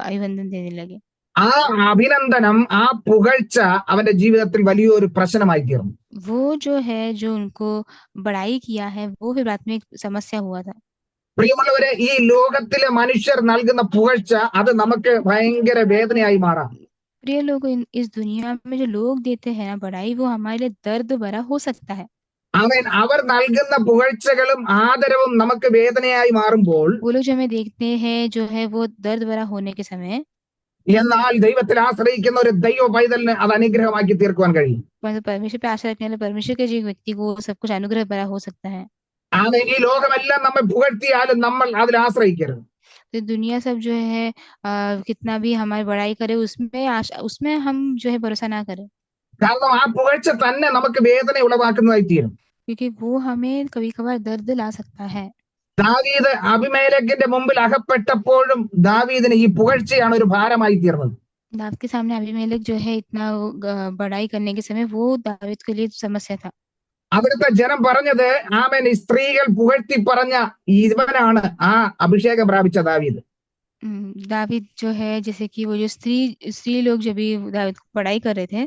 अभिनंदन देने लगे। ആ അഭിനന്ദനം, ആ പുകഴ്ച അവന്റെ ജീവിതത്തിൽ വലിയൊരു പ്രശ്നമായി തീർന്നു. वो जो है जो उनको बड़ाई किया है वो फिर बाद में एक समस्या हुआ था। പ്രിയമുള്ളവരെ, ഈ ലോകത്തിലെ മനുഷ്യർ നൽകുന്ന പുകഴ്ച അത് നമുക്ക് ഭയങ്കര വേദനയായി മാറാം. प्रिय लोग, इस दुनिया में जो लोग देते हैं ना बड़ाई, वो हमारे लिए दर्द भरा हो सकता है। അവർ നൽകുന്ന പുകഴ്ചകളും ആദരവും നമുക്ക് വേദനയായി മാറുമ്പോൾ वो लोग जो हमें देखते हैं जो है वो दर्द भरा होने के समय, എന്നാൽ ദൈവത്തിൽ ആശ്രയിക്കുന്ന ഒരു ദൈവ പൈതലിന് അത് അനുഗ്രഹമാക്കി തീർക്കുവാൻ കഴിയും. परंतु परमेश्वर पे आशा रखने वाले परमेश्वर के जो व्यक्ति को सब कुछ अनुग्रह भरा हो सकता है। ഈ ലോകമെല്ലാം നമ്മെ പുകഴ്ത്തിയാലും നമ്മൾ അതിൽ ആശ്രയിക്കരുത്. तो दुनिया सब जो है कितना भी हमारी बड़ाई करे उसमें उसमें हम जो है भरोसा ना करें, കാരണം ആ പുകഴ്ച തന്നെ നമുക്ക് വേദന ഉളവാക്കുന്നതായി തീരും. क्योंकि वो हमें कभी कभार दर्द ला सकता है। ദാവീദ് അബിമേലെക്കിന്റെ മുമ്പിൽ അകപ്പെട്ടപ്പോഴും ദാവീദിന് ഈ പുകഴ്ചയാണ് ഒരു ഭാരമായി തീർന്നത്. दाऊद के सामने अबीमेलेक जो है इतना बड़ाई करने के समय वो दाऊद के लिए समस्या था। അവിടുത്തെ ജനം പറഞ്ഞത്, ആമേൻ, ഈ സ്ത്രീകൾ പുകഴ്ത്തി പറഞ്ഞ ഇവനാണ് ആ അഭിഷേകം പ്രാപിച്ച ദാവീദ്. दाऊद जो है जैसे कि वो जो स्त्री लोग जब भी दाऊद को पढ़ाई कर रहे थे,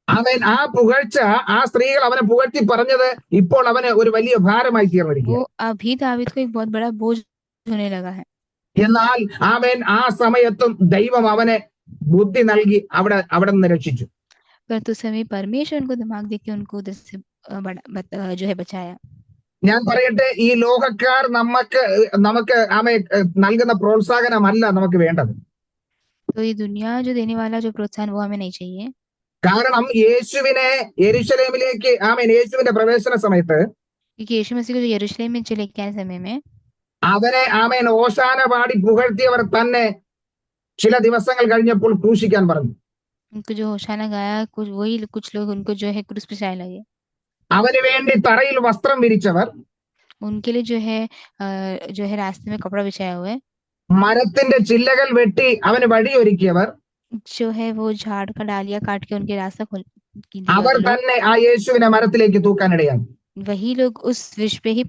അവൻ ആ പുകഴ്ച, ആ സ്ത്രീകൾ അവനെ പുകഴ്ത്തി പറഞ്ഞത് ഇപ്പോൾ അവന് ഒരു വലിയ ഭാരമായി തീർന്നിരിക്കുക. वो अभी दाऊद को एक बहुत बड़ा बोझ होने लगा है। എന്നാൽ അവൻ ആ സമയത്തും ദൈവം അവനെ ബുദ്ധി നൽകി അവിടെ നിന്ന് രക്ഷിച്ചു. परंतु उस समय परमेश्वर उनको दिमाग देके उनको उधर से जो है बचाया। ഞാൻ പറയട്ടെ, ഈ ലോകക്കാർ നമുക്ക് ആമേ നൽകുന്ന പ്രോത്സാഹനമല്ല നമുക്ക് വേണ്ടത്. तो ये दुनिया जो देने वाला जो प्रोत्साहन वो हमें नहीं चाहिए। കാരണം യേശുവിനെ യെരൂശലേമിലേക്ക്, ആമേൻ, യേശുവിന്റെ പ്രവേശന സമയത്ത് क्योंकि यीशु मसीह को जो यरूशलेम में चले के आने समय में അവനെ, ആമേൻ, ഓശാന പാടി പുകഴ്ത്തിയവർ തന്നെ ചില ദിവസങ്ങൾ കഴിഞ്ഞപ്പോൾ ക്രൂശിക്കാൻ പറഞ്ഞു. उनको जो होशाना गाया कुछ लोग उनको जो है क्रूस पे चढ़ाने लगे। അവന് വേണ്ടി തറയിൽ വസ്ത്രം വിരിച്ചവർ, उनके लिए जो है रास्ते में कपड़ा बिछाया हुआ है, മരത്തിന്റെ ചില്ലകൾ വെട്ടി അവന് വഴിയൊരുക്കിയവർ, जो है वो झाड़ का डालियां काट के उनके रास्ता അവർ തന്നെ ആ യേശുവിനെ മരത്തിലേക്ക് തൂക്കാനിടയായി. वही लोग उस विष पे ही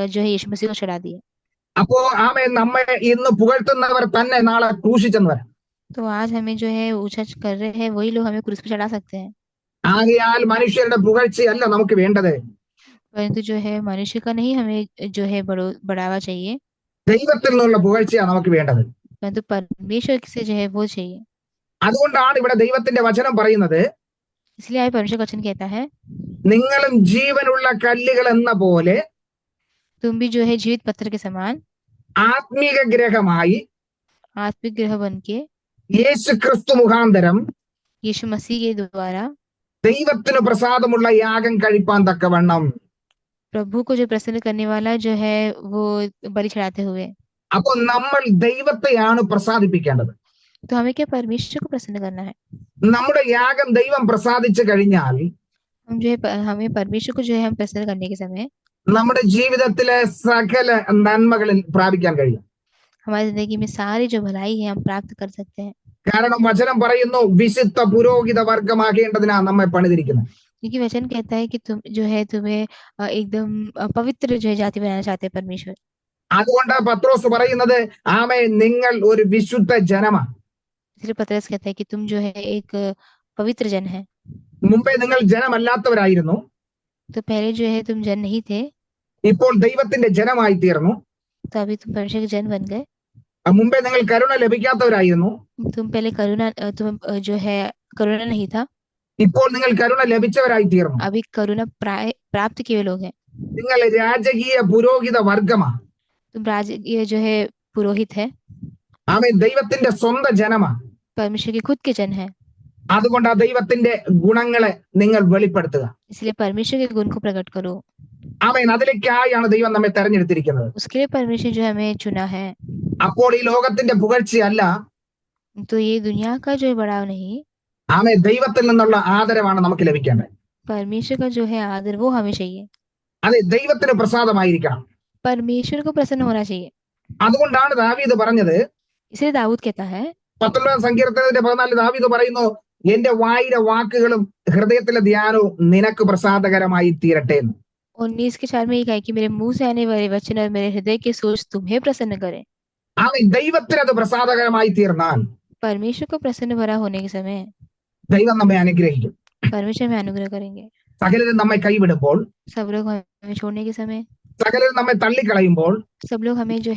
जो है यीशु मसीह को चढ़ा दिए। അപ്പോ ആമേൻ, നമ്മെ ഇന്ന് പുകഴ്ത്തുന്നവർ തന്നെ നാളെ ക്രൂശിച്ചെന്ന് വരാം. तो आज हमें जो है ऊंचा कर रहे हैं वही लोग हमें क्रूस पे चढ़ा सकते हैं। ആകയാൽ മനുഷ്യരുടെ പുകഴ്ചയല്ല നമുക്ക് വേണ്ടത്. परंतु जो है मनुष्य का नहीं हमें जो है बढ़ावा चाहिए, ദൈവത്തിൽ നിന്നുള്ള പുകഴ്ചയാണ് നമുക്ക് വേണ്ടത്. परंतु परमेश्वर से जो है वो चाहिए। അതുകൊണ്ടാണ് ഇവിടെ ദൈവത്തിന്റെ വചനം പറയുന്നത്, इसलिए आज परमेश्वर का वचन कहता है, നിങ്ങളും ജീവനുള്ള കല്ലുകൾ എന്ന പോലെ तुम भी जो है जीवित पत्थर के समान ആത്മീക ഗ്രഹമായി आत्मिक ग्रह बन के യേശു ക്രിസ്തു മുഖാന്തരം यीशु मसीह के द्वारा ദൈവത്തിന് പ്രസാദമുള്ള യാഗം കഴിപ്പാൻ തക്കവണ്ണം. प्रभु को जो प्रसन्न करने वाला जो है वो बलि चढ़ाते हुए। അപ്പോൾ നമ്മൾ ദൈവത്തെയാണ് പ്രസാദിപ്പിക്കേണ്ടത്. तो हमें क्या परमेश्वर को प्रसन्न करना है। നമ്മുടെ യാഗം ദൈവം പ്രസാദിച്ചു കഴിഞ്ഞാൽ हम जो है हमें परमेश्वर को जो है हम प्रसन्न करने के समय നമ്മുടെ ജീവിതത്തിലെ സകല നന്മകളിൽ പ്രാപിക്കാൻ കഴിയും. हमारी जिंदगी में सारी जो भलाई है हम प्राप्त कर सकते हैं। കാരണം വചനം പറയുന്നു, വിശുദ്ധ പുരോഹിത വർഗമാകേണ്ടതിനാണ് നമ്മെ പണിതിരിക്കുന്നത്. क्योंकि वचन कहता है कि तुम जो है तुम्हें एकदम पवित्र जो है जाति बनाना चाहते हैं परमेश्वर। അതുകൊണ്ട് പത്രോസ് പറയുന്നത്, ആമേ, നിങ്ങൾ ഒരു വിശുദ്ധ ജനമാണ്. इसलिए पतरस कहता है कि तुम जो है एक पवित्र जन है। മുമ്പേ നിങ്ങൾ ജനമല്ലാത്തവരായിരുന്നു, तो पहले जो है तुम जन नहीं थे, ഇപ്പോൾ ദൈവത്തിന്റെ ജനമായി തീർന്നു. तो अभी तुम परमेश्वर के जन बन गए। മുമ്പേ നിങ്ങൾ കരുണ ലഭിക്കാത്തവരായിരുന്നു. तुम पहले जो है करुणा नहीं था। ഇപ്പോൾ നിങ്ങൾ കരുണ ലഭിച്ചവരായി തീർന്നു. अभी करुणा प्राप्त किए लोग हैं। നിങ്ങൾ രാജകീയ പുരോഹിത വർഗമാ. तुम राजकीय जो है पुरोहित है। ആമേൻ. ദൈവത്തിന്റെ സ്വന്തം ജനമാ. परमेश्वर के खुद के जन है। അതുകൊണ്ട് ആ ദൈവത്തിന്റെ ഗുണങ്ങളെ നിങ്ങൾ വെളിപ്പെടുത്തുക. इसलिए परमेश्वर के गुण को प्रकट करो। ആമേൻ. അതിലേക്കായാണ് ദൈവം നമ്മെ തെരഞ്ഞെടുത്തിരിക്കുന്നത്. उसके लिए परमेश्वर जो हमें चुना है। അപ്പോൾ ഈ ലോകത്തിന്റെ പുകഴ്ചയല്ല, तो ये दुनिया का जो बढ़ाव नहीं, ആമേൻ, ദൈവത്തിൽ നിന്നുള്ള ആദരവാണ് നമുക്ക് ലഭിക്കേണ്ടത്. परमेश्वर का जो है आदर वो हमें चाहिए। അത് ദൈവത്തിന് പ്രസാദമായിരിക്കണം. परमेश्वर को प्रसन्न होना चाहिए। അതുകൊണ്ടാണ് ദാവീദ് പറഞ്ഞത്, इसलिए दाऊद कहता है 19 സങ്കീർത്തനത്തിന്റെ 14 ദാവീദ് പറയുന്നു, എന്റെ വായിലെ വാക്കുകളും ഹൃദയത്തിലെ ധ്യാനവും നിനക്ക് പ്രസാദകരമായി തീരട്ടെ എന്ന്. 19 के 4 में ये कहा कि मेरे मुंह से आने वाले वचन और मेरे हृदय की सोच तुम्हें प्रसन्न करे। ആമേൻ. ദൈവത്തിന് അത് പ്രസാദകരമായി തീർന്നാൽ परमेश्वर को प्रसन्न भरा होने के समय ദൈവം നമ്മെ അനുഗ്രഹിക്കും. परमेश्वर हमें अनुग्रह करेंगे। സകലരും നമ്മെ കൈവിടുമ്പോൾ, सब लोग हमें छोड़ने के समय, സകലരും നമ്മെ തള്ളിക്കളയുമ്പോൾ, सब लोग हमें जो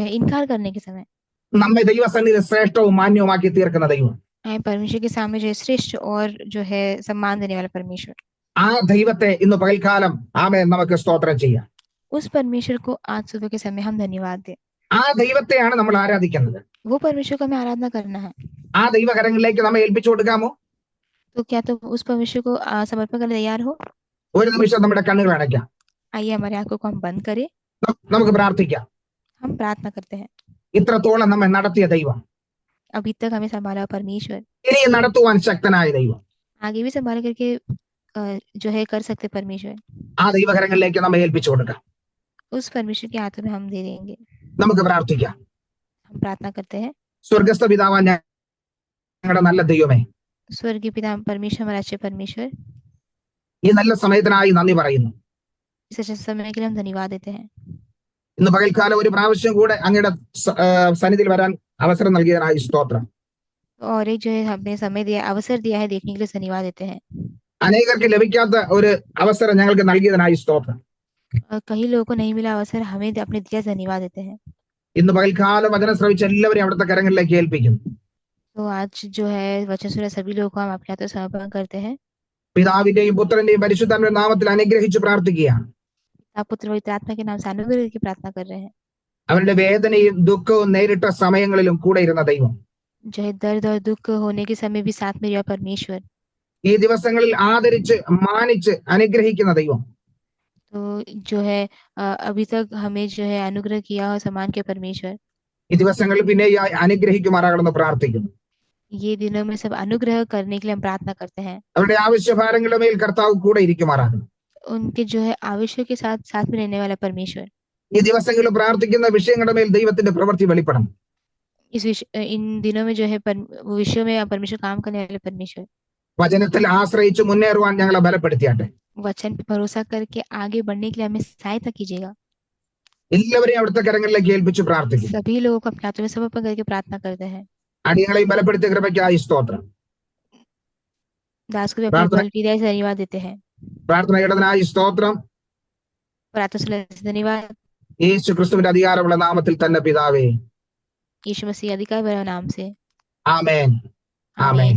है इनकार करने के समय, നമ്മെ ദൈവസന്നിധി ശ്രേഷ്ഠവും മാന്യവുമാക്കി തീർക്കുന്ന ദൈവം. हमें परमेश्वर के सामने जो है श्रेष्ठ और जो है सम्मान देने वाला परमेश्वर, ആ ദൈവത്തെ ഇന്ന് പകൽക്കാലം ആമേൻ നമുക്ക് സ്തോത്രം ചെയ്യാം. उस परमेश्वर को आज सुबह के समय हम धन्यवाद दें। ആ ദൈവത്തെയാണ് നമ്മൾ ആരാധിക്കുന്നത്. वो परमेश्वर को हमें आराधना करना है। ആ ദൈവകരങ്ങളിലേക്ക് നമ്മെ ഏൽപ്പിച്ചു കൊടുക്കാമോ? तो क्या तुम उस परमेश्वर को समर्पण करने तैयार हो? ഒരു നിമിഷം നമ്മുടെ കണ്ണുകൾ അടയ്ക്കാം. आइए हमारे आंखों को हम बंद करें। നമുക്ക് പ്രാർത്ഥിക്കാം. हम प्रार्थना करते हैं। ഇത്രത്തോളം നമ്മെ നടത്തിയ ദൈവം, अभी तक हमें संभाला परमेश्वर, ഇനി നടത്തുവാൻ ശക്തനായ ദൈവം, आगे भी संभाल करके जो है कर सकते परमेश्वर, ആ ദൈവകരങ്ങളിലേക്ക് നമ്മെ ഏൽപ്പിച്ചു കൊടുക്കാം. उस परमेश्वर के हाथों में हम दे देंगे। നമുക്ക് പ്രാർത്ഥിക്കാം. हम प्रार्थना करते हैं। സ്വർഗസ്ഥ പിതാവായ ഞങ്ങളുടെ നല്ല ദൈവമേ, स्वर्गीय पिता परमेश्वर, हमारा अच्छे परमेश्वर, ഈ നല്ല സമയത്തിനായി നന്ദി പറയുന്നു. इस अच्छे समय के लिए हम धन्यवाद देते हैं। ഇന്ന് പകൽക്കാലം ഒരു പ്രാവശ്യം കൂടെ അങ്ങയുടെ സന്നിധിയിൽ വരാൻ അവസരം നൽകിയതിനായി സ്തോത്രം. और एक जो है हमने समय दिया, अवसर दिया है देखने के लिए धन्यवाद देते हैं। അനേകർക്ക് ലഭിക്കാത്ത ഒരു അവസരം ഞങ്ങൾക്ക് നൽകിയതിനായി സ്തോത്രം. कई लोगों को नहीं मिला अवसर, हमें अपने दिया धन्यवाद देते हैं। ഇന്ന് പകൽക്കാലം വചനം ശ്രവിച്ച എല്ലാവരെയും അവിടുത്തെ കരങ്ങളിലേക്ക് ഏൽപ്പിക്കുന്നു. तो आज जो है वचन सुना सभी लोगों को हम आपके हाथों समर्पण करते हैं। പിതാവിന്റെയും പുത്രന്റെയും പരിശുദ്ധാത്മാവിന്റെ നാമത്തിൽ അനുഗ്രഹിച്ച് പ്രാർത്ഥിക്കുകയാണ്. आप पुत्र पवित्र आत्मा के नाम से अनुग्रह की प्रार्थना कर रहे हैं। അവരുടെ വേദനയും ദുഃഖവും നേരിട്ട സമയങ്ങളിലും കൂടെ ഇരുന്ന ദൈവം, जो है दर्द और दुख होने के समय भी साथ में रहा परमेश्वर, ഈ ദിവസങ്ങളിൽ ആദരിച്ച് മാനിച്ച് അനുഗ്രഹിക്കുന്ന ദൈവം, तो जो है अभी तक हमें जो है अनुग्रह किया और सम्मान किया परमेश्वर, ഈ ദിവസങ്ങളിൽ പിന്നെ അനുഗ്രഹിക്കുമാറാകണമെന്ന് പ്രാർത്ഥിക്കുന്നു. ये दिनों में सब अनुग्रह करने के लिए हम प्रार्थना करते हैं। അവരുടെ ആവശ്യഭാരങ്ങളുടെ മേൽ കർത്താവ് കൂടെ ഇരിക്കുമാറാകണം. उनके जो है आवश्यक के साथ साथ में रहने वाला परमेश्वर, ഈ ദിവസങ്ങളിൽ പ്രാർത്ഥിക്കുന്ന വിഷയങ്ങളുടെ മേൽ ദൈവത്തിന്റെ പ്രവൃത്തി വെളിപ്പെടണം. इन दिनों में जो है वो विषयों में परमेश्वर काम करने वाले परमेश्वर, വചനത്തിൽ ആശ്രയിച്ച് മുന്നേറുവാൻ ഞങ്ങളെ ബലപ്പെടുത്തിയാട്ടെ. वचन पे भरोसा करके आगे बढ़ने के लिए हमें सहायता कीजिएगा। എല്ലാവരെയും അവിടുത്തെ കരങ്ങളിലേക്ക് ഏൽപ്പിച്ച് പ്രാർത്ഥിക്കും. सभी लोगों को अपने हाथों में समर्पण करके प्रार्थना करते हैं। അടിയങ്ങളെയും ബലപ്പെടുത്തിയ കൃപയ്ക്കായി സ്തോത്രം. दास को भी अपने बल की दया से धन्यवाद देते हैं। പ്രാർത്ഥനയുടേതിനായി സ്തോത്രം. प्रार्थना से धन्यवाद। യേശു ക്രിസ്തുവിന്റെ അധികാരമുള്ള നാമത്തിൽ തന്നെ പിതാവേ. यीशु मसीह अधिकार भरा नाम से ആമേൻ. ആമേൻ. आमीन।